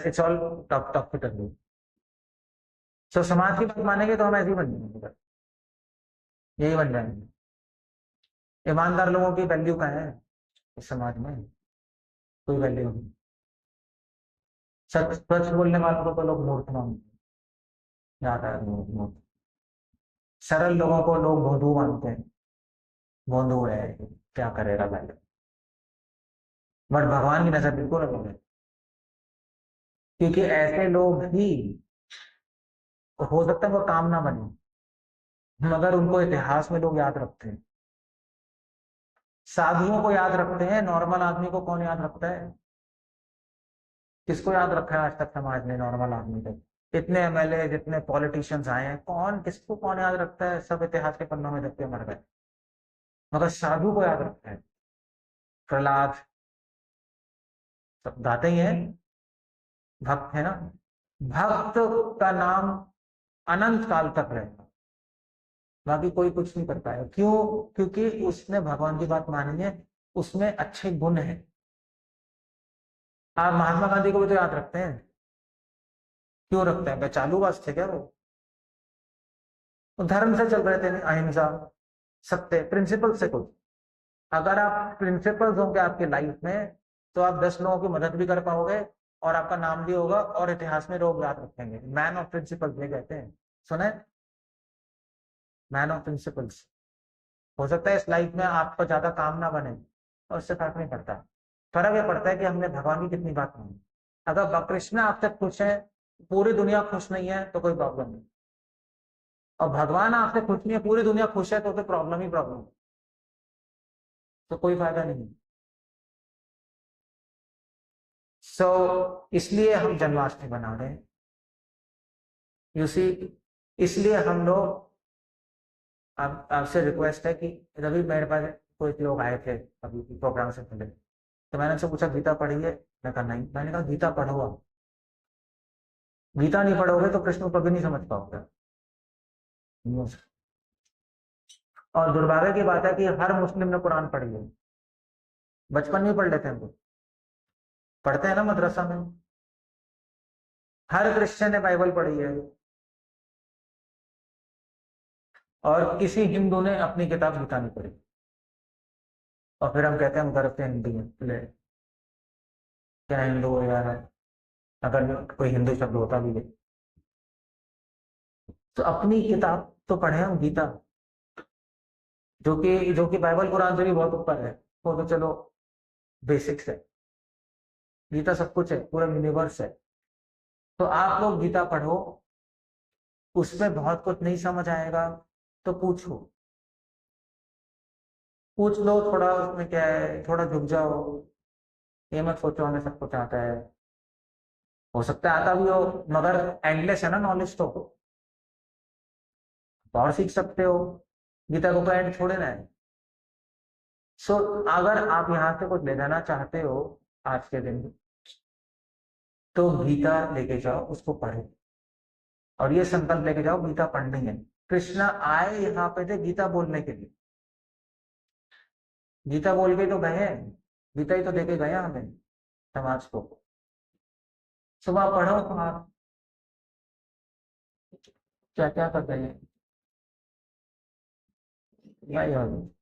It's all top top to to. So समाज की बात मानेंगे तो हम ऐसे ही बन जाएंगे, यही बन जाएंगे। ईमानदार लोगों की वैल्यू का है इस समाज में, कोई वैल्यू नहीं। सच सच बोलने वालों को तो लोग मूर्ख मानते हैं, याद है मूर्ख। सरल लोगों को लोग भोंदू मानते हैं, भोंदू है क्या करेगा भाई। बट भगवान की नजर बिल्कुल अलग है, क्योंकि ऐसे लोग ही हो सकता है वो काम ना बने मगर उनको इतिहास में लोग याद रखते हैं। साधुओं को याद रखते हैं, नॉर्मल आदमी को कौन याद रखता है? किसको याद रखा है आज तक समाज ने नॉर्मल आदमी को? इतने एमएलए जितने पॉलिटिशियंस आए हैं, कौन किसको कौन याद रखता है? सब इतिहास के पन्नों में दबके मर गए। मगर साधु को याद रखता है। प्रहलाद, सब गाते ही हैं, भक्त है ना। भक्त का नाम अनंत काल तक रहेगा, बाकी कोई कुछ नहीं कर पाएगा। क्यों? क्योंकि उसने भगवान की बात मानी है, उसमें अच्छे गुण है। आप महात्मा गांधी को भी तो याद रखते हैं, क्यों रखते हैं? चालूबाज थे क्या वो धर्म से चल रहे थे, अहिंसा, सत्य, प्रिंसिपल से कुछ। अगर आप प्रिंसिपल्स होंगे आपकी लाइफ में तो आप 10 लोगों की मदद भी कर पाओगे और आपका नाम भी होगा और इतिहास में लोग याद रखेंगे। मैन ऑफ प्रिंसिपल्स ये कहते हैं, सुने? Man of principles. हो सकता है इस लाइफ में आपको ज्यादा काम ना बने और उससे फर्क नहीं पड़ता। फर्क ये पड़ता है कि हमने भगवान की कितनी बात मानी। अगर कृष्ण आपसे खुश है, पूरी दुनिया खुश नहीं है तो कोई प्रॉब्लम नहीं। और भगवान आपसे खुश नहीं है, पूरी दुनिया खुश है, तो प्रॉब्लम ही प्रॉब्लम, तो कोई फायदा नहीं। सो इसलिए हम जन्माष्टमी मना रहे हैं। यू सी, इसलिए हम लोग, अब आपसे रिक्वेस्ट है कि रवि मेरे पास कोई लोग आए थे अभी प्रोग्राम से पहले, तो मैंने उनसे पूछा गीता पढ़ी है? मैं कहा नहीं। मैंने कहा गीता पढ़ो आप। गीता नहीं पढ़ोगे तो कृष्ण को कभी नहीं समझ पाओगे। और दुर्भाग्य की बात है कि हर मुस्लिम ने कुरान पढ़ी है, बचपन में पढ़ लेते हैं वो, पढ़ते हैं ना मदरसा में। हर क्रिश्चियन ने बाइबल पढ़ी है, और किसी हिंदू ने अपनी किताब गीता नहीं पढ़ी। और फिर हम कहते हैं हम गर्व से हिंदू हैं। क्या हिंदू हो यार, अगर कोई हिंदू शब्द होता भी है तो अपनी किताब तो पढ़े हम, गीता, जो कि बाइबल कुरान से भी बहुत ऊपर है। वो तो चलो बेसिक्स है, गीता सब कुछ है, पूरा यूनिवर्स है। तो आप लोग गीता पढ़ो, उसमें बहुत कुछ नहीं समझ आएगा तो पूछो, पूछ लो थोड़ा, उसमें क्या है, थोड़ा झुक जाओ। ये मत सोचो हमें सब कुछ आता है, हो सकता है आता भी हो, मगर एंडलेस है ना नॉलेज तो, और सीख सकते हो। गीता को एंड थोड़े ना है। सो अगर आप यहाँ से कुछ ले जाना चाहते हो आज के दिन, तो गीता लेके जाओ, उसको पढ़ो, और ये संकल्प लेके जाओ गीता पढ़नी है। कृष्णा आए यहाँ पे थे गीता बोलने के लिए, गीता बोल के तो गए हैं, गीता ही तो देके गए हमें, समाज को। सुबह पढ़ो आप, क्या क्या कर रहे हैं, यही होगी।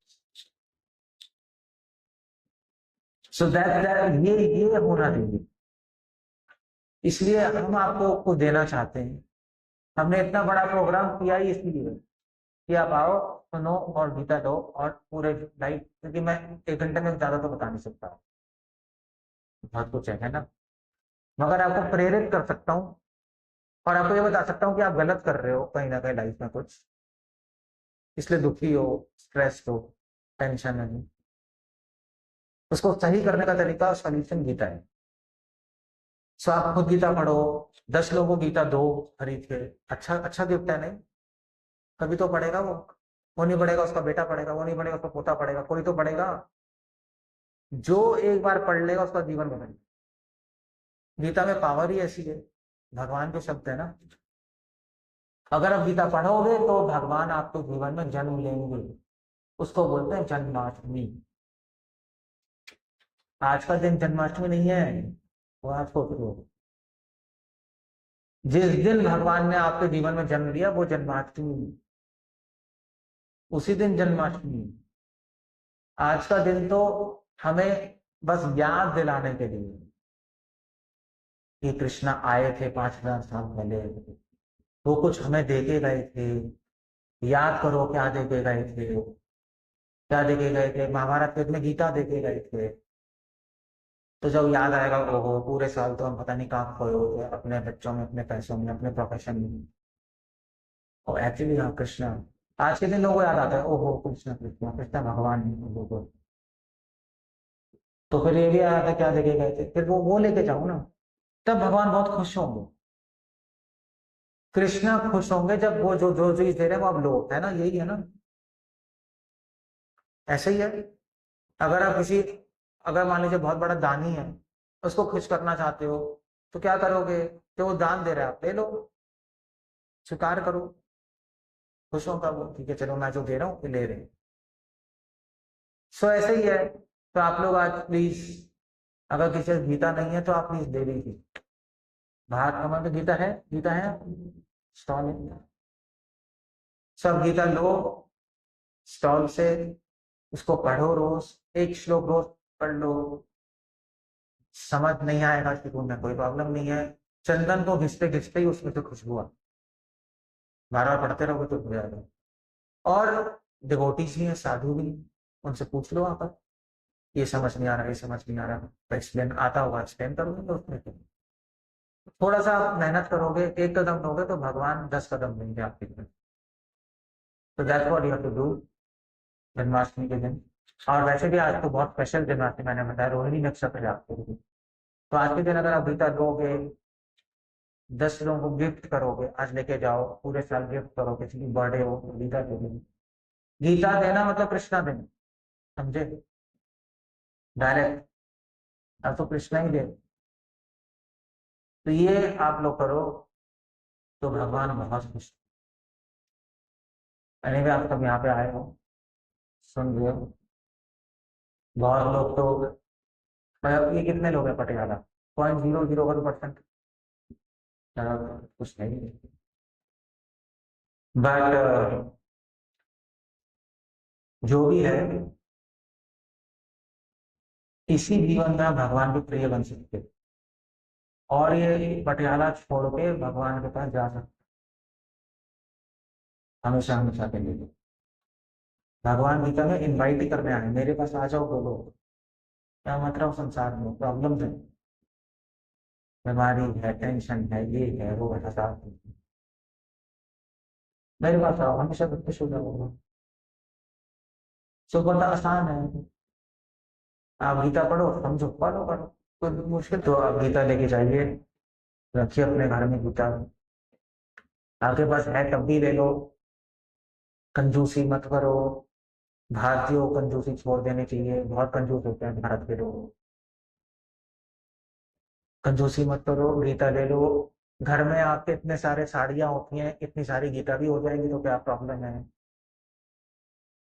सो दैट ये होना चाहिए। इसलिए हम आपको कुछ देना चाहते हैं, हमने इतना बड़ा प्रोग्राम किया ही इसलिए कि आप आओ, सुनो और गीता दो, और पूरे लाइफ, क्योंकि मैं 1 घंटे में ज्यादा तो बता नहीं सकता, बहुत कुछ है ना, मगर आपको प्रेरित कर सकता हूँ, और आपको ये बता सकता हूँ कि आप गलत कर रहे हो कहीं ना कहीं लाइफ में कुछ, इसलिए दुखी हो, स्ट्रेस हो, टेंशन है, उसको सही करने का तरीका और सोल्यूशन गीता है। सो आप खुद गीता पढ़ो, 10 लोगों को गीता दो खरीद के, अच्छा अच्छा गिफ्ट है नहीं, कभी तो पढ़ेगा वो नहीं पढ़ेगा, उसका बेटा पढ़ेगा, वो नहीं पढ़ेगा, उसका पोता पढ़ेगा, कोई तो पढ़ेगा। जो एक बार पढ़ लेगा उसका जीवन बदल। गीता में पावर ही ऐसी है, भगवान के शब्द है ना। अगर आप गीता पढ़ोगे तो भगवान आपके जीवन में जन्म लेंगे, उसको बोलते हैं जन्माष्टमी। आज का दिन जन्माष्टमी नहीं है, वो आज को जिस दिन भगवान ने आपके जीवन में जन्म लिया वो जन्माष्टमी, उसी दिन जन्माष्टमी। आज का दिन तो हमें बस याद दिलाने के लिए कि कृष्णा आए थे 5000 साल पहले, वो कुछ हमें देके गए थे, याद करो क्या देके गए थे, क्या देके गए थे, महाभारत में गीता देके गए थे। तो जब याद आएगा, ओहो पूरे साल तो हम पता नहीं कहाँ खोए होते, अपने बच्चों में, अपने पैसों में, अपने प्रोफेशन में, और एक्चुअली हाँ कृष्णा, आज के दिन लोगों को याद आता है, ओहो कृष्णा कृष्णा कृष्णा भगवान है लोगों को। तो फिर ये भी याद है क्या देखे गए थे, फिर वो लेके जाओ ना, तब भगवान बहुत खुश होंगे। कृष्णा खुश होंगे जब वो जो जो चीज दे रहे हैं वो आप लो, है ना, यही है ना, ऐसे ही है। अगर आप किसी, अगर मान लीजिए बहुत बड़ा दानी है, उसको खुश करना चाहते हो, तो क्या करोगे, जो वो दान दे रहा है आप ले लो, स्वीकार करो, खुश होगा वो, ठीक है चलो मैं जो दे रहा हूँ ले रहे हैं। सो ऐसे ही है। तो आप लोग आज प्लीज, अगर किसी को गीता नहीं है तो आप प्लीज ले लीजिए, बाहर हमारे में गीता है, गीता है स्टॉल है, सब गीता लो स्टॉल से, उसको पढ़ो, रोज एक श्लोक रोज पढ़ लो। समझ नहीं आएगा शुरू में कोई प्रॉब्लम नहीं है, चंदन को घिसते घिसते ही उसमें से खुशबू आ, बार बार पढ़ते रहोगे तो हो जाएगा। और डिवोटीज भी हैं, साधु भी, उनसे पूछ लो आप, ये समझ नहीं आ रहा, ये समझ नहीं आ रहा, तो एक्सप्लेन आता होगा, एक्सप्लेन करोगे तो उसमें थोड़ा सा मेहनत करोगे, एक कदम लोगे तो भगवान 10 कदम लेंगे आपकी तरफ। तो that's what you have to do Janmashtami के दिन। और वैसे भी आज तो बहुत स्पेशल जन्माष्टमी, मैंने बताया रोहिणी नक्षत्र है आपके लिए, तो आज के दिन अगर आप गीता लोगे, 10 लोगों को गिफ्ट करोगे, आज लेके जाओ, पूरे साल गिफ्ट करो, किसी की बर्थडे हो तो गीता दे देना। गीता देना मतलब कृष्णा देना, समझे, डायरेक्ट, अब तो कृष्णा ही दे। तो ये आप लोग करो, तो भगवान बहुत खुश। एनीवे आप सब यहाँ पे आए हो, सुन रहे हो। बहुत लोग तो, मतलब ये कितने लोग हैं पटियाला? 0.001%। कुछ नहीं, बट जो भी है, इसी जीवन में आप भगवान के प्रिय बन सकते हो, और ये पटियाला छोड़ के भगवान के पास जा सकते हो, हमेशा हमेशा के लिए। भगवान गीता में इनवाइट ही करने आए, मेरे पास आ जाओ, बोलो क्या मतलब संसार में प्रॉब्लम है, बीमारी है, टेंशन है, ये है वो है, साथ मेरे पास आओ, हमेशा सब कुछ हो जाओगे। सो बड़ा आसान है, आप गीता पढ़ो, समझो, पढ़ो पढ़ो, कोई मुश्किल तो आप गीता लेके जाइए, रखिए अपने घर में गीता, आपके पास है तब भी ले लो, कंजूसी मत करो। भारतीयों को कंजूसी छोड़ देनी चाहिए, बहुत कंजूस होते हैं भारत के लोग। कंजूसी मत करो, गीता ले लो। घर में आपके इतने सारे साड़ियां होती हैं, इतनी सारी गीता भी हो जाएंगी, तो क्या प्रॉब्लम है?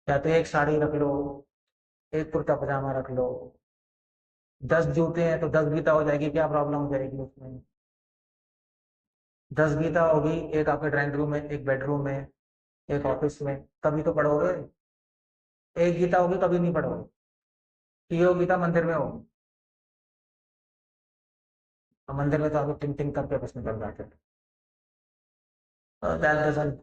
या तो एक साड़ी रख लो, एक कुर्ता पजामा रख लो, 10 जूते हैं तो 10 गीता हो जाएगी, क्या प्रॉब्लम हो जाएगी उसमें? 10 गीता होगी, एक आपके ड्राइंग रूम में, एक बेडरूम में, एक ऑफिस में, कभी तो पढ़ोगे। एक गीता होगी कभी नहीं पढ़ोगे, ये गीता मंदिर में होगी, और मंदिर में तो आपको टिंग टिंग करके बस निकल जाते हैं। That doesn't-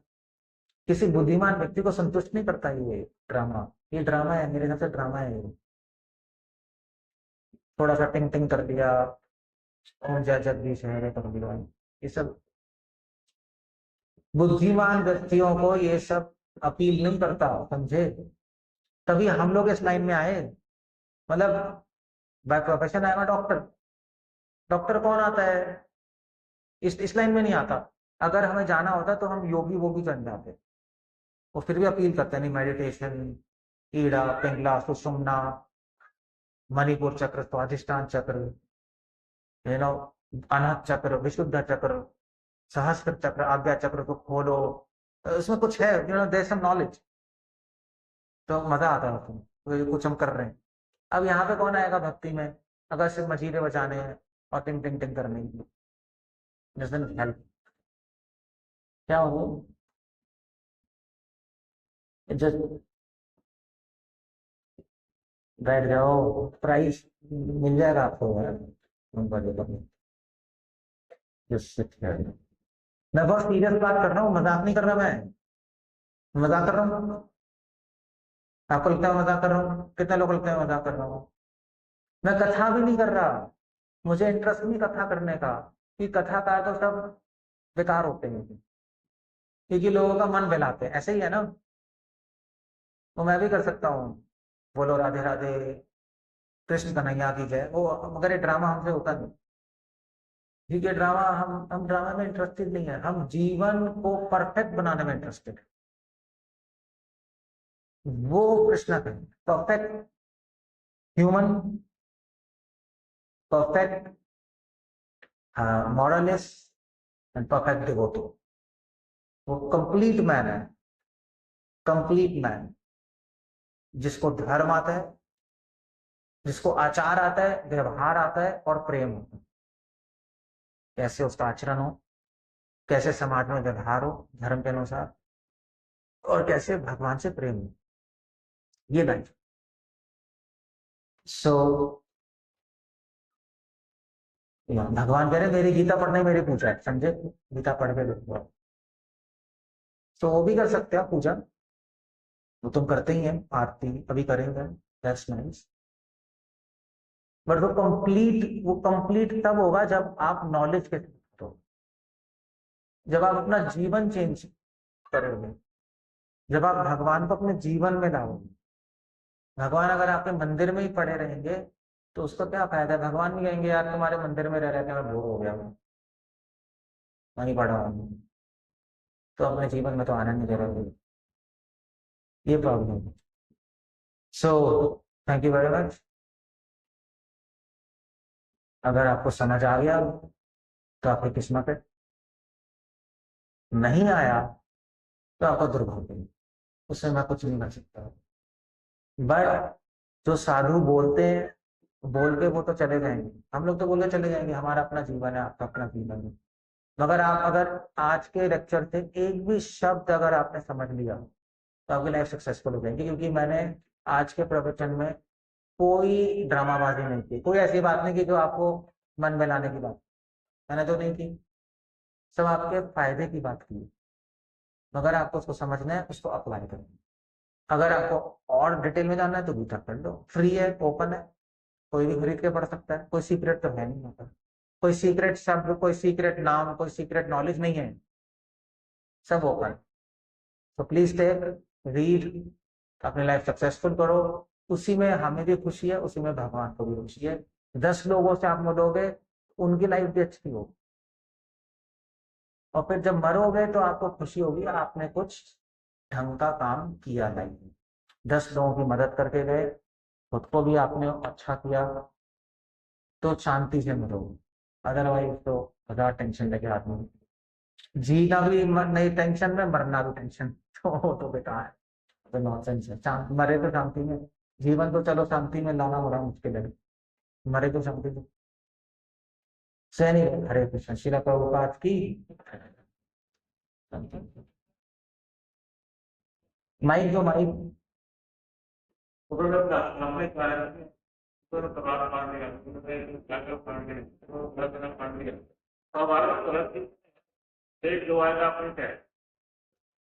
किसी बुद्धिमान व्यक्ति को संतुष्ट नहीं करता ये ड्रामा। ये ड्रामा है, मेरे हिसाब से ड्रामा है ये। थोड़ा सा टिंग टिंग कर दिया, ओम जय जगदीश हरे कर दिया, ये सब बुद्धिमान व्यक्तियों को ये सब अपील नहीं करता, समझे? तभी हम लोग इस लाइन में आए। मतलब by profession I am doctor. Doctor कौन आता है? इस लाइन में नहीं आता। अगर हमें जाना होता तो हम योगी वो भी बन जाते, वो फिर भी अपील करते हैं, नहीं मेडिटेशन, ईड़ा पिंगला सुषुम्ना, मणिपुर चक्र, स्वाधिष्ठान चक्र, अनाहत चक्र, विशुद्ध चक्र, सहस्त्र चक्र, आज्ञा चक्र को खोलो। उसमें कुछ है, देयर सम नॉलेज, तो मजा आता है उसमें, तो कुछ हम कर रहे हैं। अब यहाँ पे कौन आएगा भक्ति में, अगर सिर्फ मजीरे बजाने हैं और टिंग टिंग टिंग करने की? Doesn't help. क्या हो, जस्ट बैठ जाओ, प्राइस मिल जाएगा आपको यार, जस्ट सिट हियर। मैं बहुत सीरियस बात कर रहा हूँ, मजाक नहीं कर रहा मैं, मजाक कर रहा हूँ। आपको लगता है मजाक कर रहा हूँ? कितने लोग लगता है मजाक कर रहा हूँ? मैं कथा भी नहीं कर रहा, मुझे इंटरेस्ट नहीं कथा करने का, कि कथाकार तो सब बेकार होते हैं, क्योंकि लोगों का मन बहलाते हैं, ऐसे ही है ना। वो मैं भी कर सकता हूँ, बोलो राधे राधे, कृष्ण कन्हैया की जय, वो मगर ये ड्रामा हमसे होता नहीं, क्योंकि ड्रामा, हम ड्रामा में इंटरेस्टेड नहीं है, हम जीवन को परफेक्ट बनाने में इंटरेस्टेड। वो कृष्ण का perfect human, perfect moralist and perfect devotee. वो कंप्लीट मैन है, कंप्लीट मैन, जिसको धर्म आता है, जिसको आचार आता है, व्यवहार आता है और प्रेम होता है, कैसे उसका आचरण हो, कैसे समाज में व्यवहार हो धर्म के अनुसार, और कैसे भगवान से प्रेम हो, ये लाइफ। सो भगवान कह रहे मेरी गीता पढ़ने मेरी पूजा है, समझे? गीता पढ़ के देखो, तो वो भी कर सकते हैं आप पूजा, वो तुम करते ही हैं, आरती अभी करेंगे, दैट्स नाइस। बट वो कंप्लीट तब होगा जब आप नॉलेज के साथ हो, जब आप अपना जीवन चेंज करोगे, जब आप भगवान को अपने जीवन में लाओगे। भगवान अगर आपके मंदिर में ही पड़े रहेंगे तो उसका क्या फायदा है? भगवान नहीं कहेंगे यार तुम्हारे मंदिर में रह रहे थे मैं बोर हो गया, मैं वहीं पड़ा हूँ, तो अपने जीवन में तो आनंद नहीं ले रहे, ये प्रॉब्लम है। So thank you very much. अगर आपको समझ आ गया तो आपकी किस्मत है। नहीं आया तो आपका दुर्भाग्य है, उससे मैं कुछ नहीं कर सकता। बट जो साधु बोलते हैं, बोल के वो तो चले जाएंगे, हम लोग तो बोल के चले जाएंगे, हमारा अपना जीवन है, आपका अपना जीवन है। मगर आप अगर आज के लेक्चर से एक भी शब्द अगर आपने समझ लिया तो आपकी लाइफ सक्सेसफुल हो जाएगी, क्योंकि मैंने आज के प्रवचन में कोई ड्रामाबाजी नहीं की, कोई ऐसी बात नहीं की जो आपको मन बनाने की बात मैंने तो नहीं की, सब आपके फायदे की बात की। मगर आपको उसको समझना है, उसको अप्लाई करना है। अगर आपको और डिटेल में जानना है तो गीता पढ़ लो, फ्री है, ओपन है, कोई भी खरीद के पढ़ सकता है, कोई सीक्रेट तो है नहीं होता, कोई सीक्रेट शब्द, कोई सीक्रेट नाम, कोई सीक्रेट नॉलेज नहीं है, सब ओपन। तो प्लीज टेक, रीड, अपनी लाइफ सक्सेसफुल करो, उसी में हमें भी खुशी है, उसी में भगवान को भी खुशी है। 10 लोगों से आप मिलोगे, उनकी लाइफ भी अच्छी होगी, और फिर जब मरोगे तो आपको खुशी होगी आपने कुछ ढंग का काम किया लाइफ में, 10 लोगों की मदद करके गए, खुद को भी आपने अच्छा किया, तो शांति से मरोगे। अदरवाइज तो हजार टेंशन लेके आदमी जीना भी नहीं टेंशन में, मरना भी टेंशन, तो वो तो बेकार है, तो नॉनसेंस है। मरे तो शांति में, जीवन तो चलो शांति में लाना बड़ा मुश्किल है, मरे तो शांति में। सैनी, हरे कृष्ण, शिला प्रभुपाद की। माइक जो माइक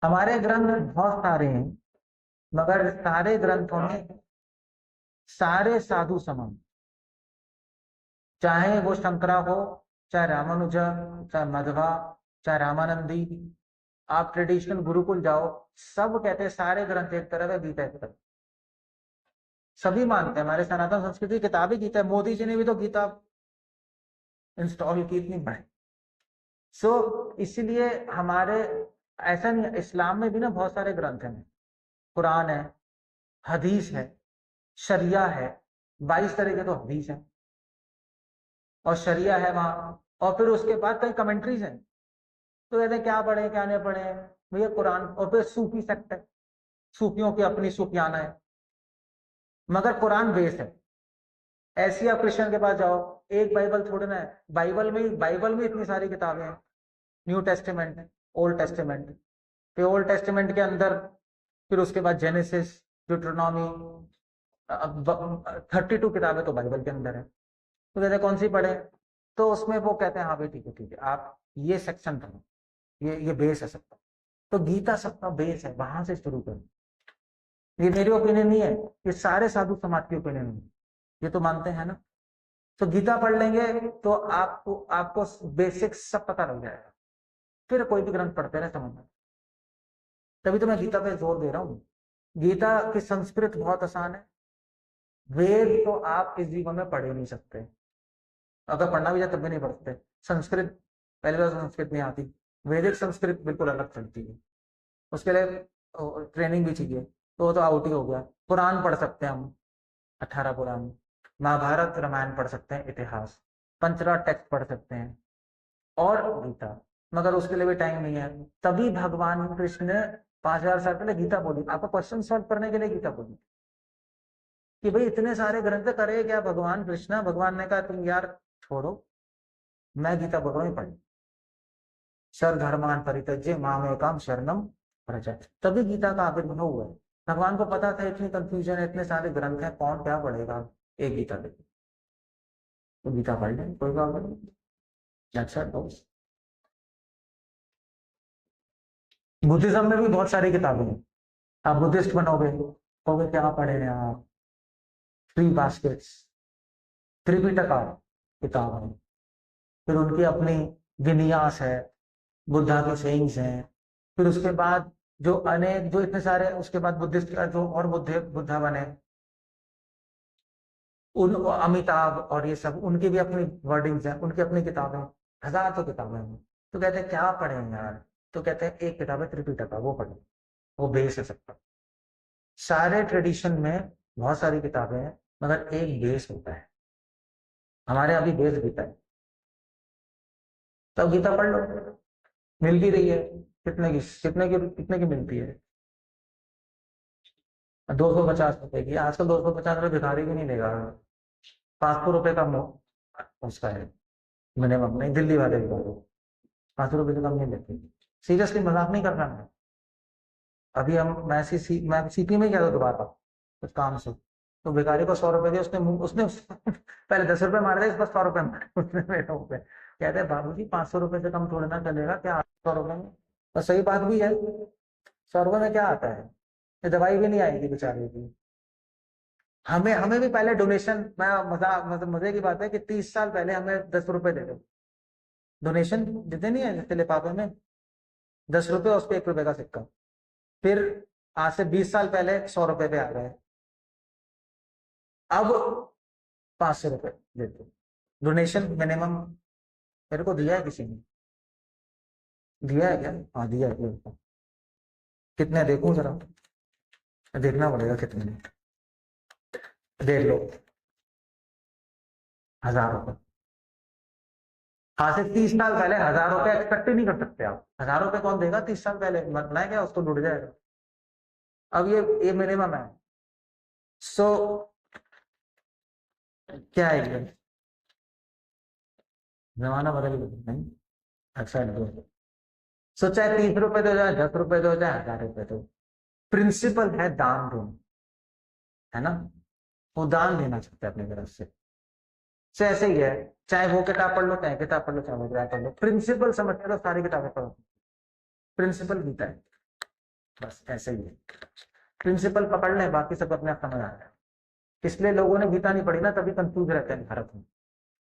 हमारे ग्रंथ बहुत सारे हैं, मगर सारे ग्रंथों में सारे साधु समान, चाहे वो शंकरा हो, चाहे रामानुजा, चाहे मध्वा, चाहे रामानंदी, आप ट्रेडिशनल गुरुकुल जाओ, सब कहते हैं सारे ग्रंथ एक तरफ है, गीता एक तरफ। सभी मानते हैं, हमारे सनातन संस्कृति किताब ही गीता है, मोदी जी ने भी तो गीता इंस्टॉल की, इतनी बड़ी। सो इसलिए हमारे ऐसा नहीं, इस्लाम में भी ना बहुत सारे ग्रंथ हैं, कुरान है, हदीस है, शरिया है, 22 तरह के तो हदीस है और शरिया है वहां, और फिर उसके बाद कई कमेंट्रीज हैं। तो कहते हैं क्या पढ़े क्या नहीं पढ़े, भैया कुरान, और फिर सूफी सेक्ट है, सूफियों की अपनी सूफियाना है, मगर कुरान बेस है। ऐसी आप क्रिश्चियन के पास जाओ, एक बाइबल थोड़े ना है, बाइबल में इतनी सारी किताबें हैं, न्यू टेस्टिमेंट, ओल्ड टेस्टिमेंट, फिर ओल्ड टेस्टिमेंट के अंदर फिर उसके बाद जेनेसिस, ड्यूटरनॉमी, 32 किताबें तो बाइबल के अंदर है। तो कहते हैं कौन सी पढ़े, तो उसमें वो कहते हैं हाँ भाई ठीक है आप ये सेक्शन पढ़ो, ये बेस है सबका, तो गीता सबका बेस है, वहां से शुरू करो। ये मेरी ओपिनियन नहीं है, ये सारे साधु समाज की ओपिनियन है, ये तो मानते हैं ना। तो गीता पढ़ लेंगे तो आपको आपको बेसिक सब पता लग जाएगा, फिर कोई भी ग्रंथ पढ़ते रहे समझ में। तभी तो मैं गीता पे जोर दे रहा हूँ। गीता की संस्कृत बहुत आसान है, वेद तो आप इस जीवन में पढ़ ही नहीं सकते, अगर पढ़ना भी जाए तब भी नहीं पढ़ते। संस्कृत, पहले बार संस्कृत नहीं आती, वैदिक संस्कृत बिल्कुल अलग चलती है, उसके लिए ट्रेनिंग भी चाहिए, तो वो तो आउट ही हो गया। पुराण पढ़ सकते हैं हम, 18 पुराण, महाभारत रामायण पढ़ सकते हैं, इतिहास, पंचरात्र टेक्स्ट पढ़ सकते हैं, और गीता, मगर उसके लिए भी टाइम नहीं है। तभी भगवान कृष्ण ने 5000 साल पहले गीता बोली, आपको क्वेश्चन सॉल्व करने के लिए गीता बोली, कि भाई इतने सारे ग्रंथ करे क्या भगवान कृष्ण, भगवान ने कहा तुम यार छोड़ो, मैं गीता बोल रहा हूँ पढ़, सर्वधर्मान् परित्यज्य मामेकं शरणं व्रज, तभी गीता का आविर्भाव हुआ है। भगवान को पता था इतनी कंफ्यूजन है, इतने सारे ग्रंथ हैं, कौन क्या पढ़ेगा, एक गीता देखो, तो गीता पढ़ लें, कोई प्रॉब्लम नहीं। अच्छा दोस्त, बुद्धिज्म में भी बहुत सारी किताबें हैं, आप बुद्धिस्ट बनोगे कहोगे क्या पढ़े हैं आप, थ्री बास्केट्स, त्रिपिटका किताब है, फिर उनकी अपनी विन्यास है, बुद्धा के सेइंग्स हैं, फिर उसके बाद जो अनेक, जो इतने सारे, उसके बाद बुद्धिस्ट जो और बुद्धा बने, उन अमिताभ और ये सब, उनकी भी अपनी वर्डिंग्स हैं, उनकी अपनी किताबें, हजार तो किताबें हैं। तो कहते हैं क्या पढ़े यार, तो कहते हैं एक किताब है त्रिपिटका, वो पढ़े, वो बेस है सबका। सारे ट्रेडिशन में बहुत सारी किताबें हैं, मगर एक बेस होता है, हमारे अभी बेस गीता है, तो गीता पढ़ लो, मिल भी रही है, कितने की मिलती है? 250 रुपए की। आजकल 250 रुपये भिखारी भी नहीं देगा। 500 रुपये का उसका है मिनिमम। नहीं, दिल्ली वाले भी 500 रुपये से कम नहीं देते। सीरियसली मजाक नहीं कर रहा मैं। अभी मैं सीपी में गया था दोबारा कुछ काम से, तो भिखारी को 100 रुपए दिए। उसने पहले 10 रुपए मार दिए, इस पर 100 रुपए मारे उसने मेरे मुंह पे। कहते हैं बाबू जी 500 रुपए से कम थोड़ी ना चलेगा, क्या 100 रुपए में? और सही बात भी है, 100 रुपए में क्या आता है? ये दवाई भी नहीं आएगी बेचारे की। हमें हमें भी पहले डोनेशन, मैं मजे की बात है कि 30 साल पहले हमें 10 रुपए दे दो, डोनेशन देते नहीं है जैसे लिफाफे में, 10 रुपए और उस पर 1 रुपए का सिक्का। फिर आज से 20 साल पहले 100 रुपए पे आ गए, अब 500 रुपए देते डोनेशन मिनिमम। मेरे को दिया है किसी ने? दिया है क्या? हाँ दिया है। कितने देखूं जरा, देखना पड़ेगा कितने। देख लो, 1000 रुपए। आज से 30 साल पहले 1000 रुपए एक्सपेक्ट ही नहीं कर सकते आप। 1000 रुपए कौन देगा 30 साल पहले? मरना है क्या, उसको लुट जाएगा। अब ये मिनिमम है। सो क्या है ये? जमाना बदल गया नहीं? अच्छा सो चाहे 30 रुपए दो, चाहे 10 रुपए दो, चाहे 1000 रुपए दो, प्रिंसिपल है दान दो, है ना? वो दान देना चाहते हैं अपनी तरफ से ऐसे ही है। चाहे वो किताब पढ़ लो, चाहे किताब पढ़ लो, चाहे वो किताब पढ़ लो, प्रिंसिपल समझते तो सारी किताबें पढ़ो। प्रिंसिपल गीता है, बस ऐसे ही है। प्रिंसिपल पकड़ ले, बाकी सब अपने आप समझ आ जाए। इसलिए लोगों ने गीता नहीं पढ़ी ना, तभी कंफ्यूज रहते हैं भारत में।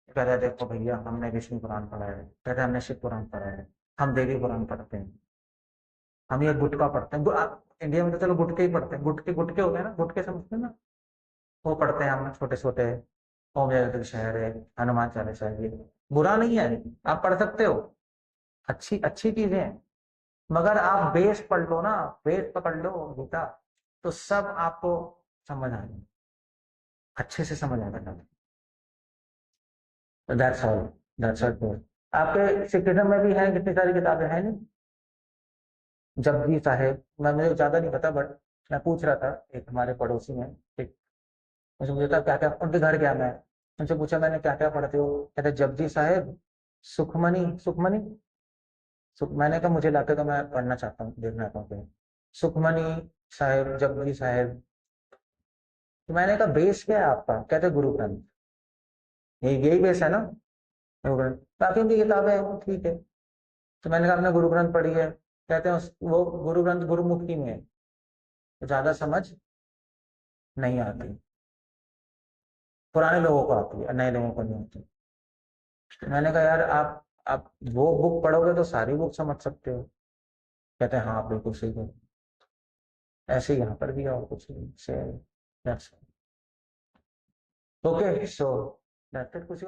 कहते हैं देखो भैया, हमने विष्णु पुराण पढ़ा है, कहते हैं हमने शिव पुराण पढ़ा है, हम देवी पुराण पढ़ते हैं, हम ये गुटका पढ़ते हैं। इंडिया में तो चलो गुटके ही पढ़ते हैं, गुटके गुटके होते हैं ना, गुटके समझते हैं ना, वो पढ़ते हैं हम छोटे छोटे। ओम जयदेव शहर है, हनुमान चालीसा है, ये बुरा नहीं है, आप पढ़ सकते हो, अच्छी अच्छी चीजें हैं। मगर आप बेस पढ़ लो ना, बेस पकड़ लो गीता, तो सब आपको समझ आ जाए, अच्छे से समझ आ जाएगा। That's all, that's all. आपके सिखिज्म में भी है कितनी सारी किताबें हैं नहीं? जपजी साहेब, मैं मुझे ज्यादा नहीं पता, बट मैं पूछ रहा था, एक हमारे पड़ोसी में, एक मुझे था क्या क्या उनके घर गया मैं, उनसे पूछा मैंने क्या क्या पढ़ते हो, कहते जपजी साहेब, सुखमनी सुखमनी मैंने कहा मुझे लाते तो मैं पढ़ना चाहता हूँ, देखना चाहता हूँ। सुखमनी साहेब, जपजी साहेब। तो मैंने कहा बेस क्या है आपका? कहते गुरु ग्रंथ। यही बेस है ना, गुरु ग्रंथ। बाकी उनकी किताबें हैं, ठीक है। तो मैंने कहा आपने गुरु ग्रंथ पढ़ी है? कहते हैं वो गुरु ग्रंथ गुरुमुखी में है, तो ज्यादा समझ नहीं आती, पुराने लोगों को आती है, नए लोगों को नहीं आती। तो मैंने कहा यार आप वो बुक पढ़ोगे तो सारी बुक समझ सकते हो। कहते हैं हाँ बिल्कुल सही है। ऐसे ही यहाँ पर भी है, और कुछ नहीं से। ओके सो कुछ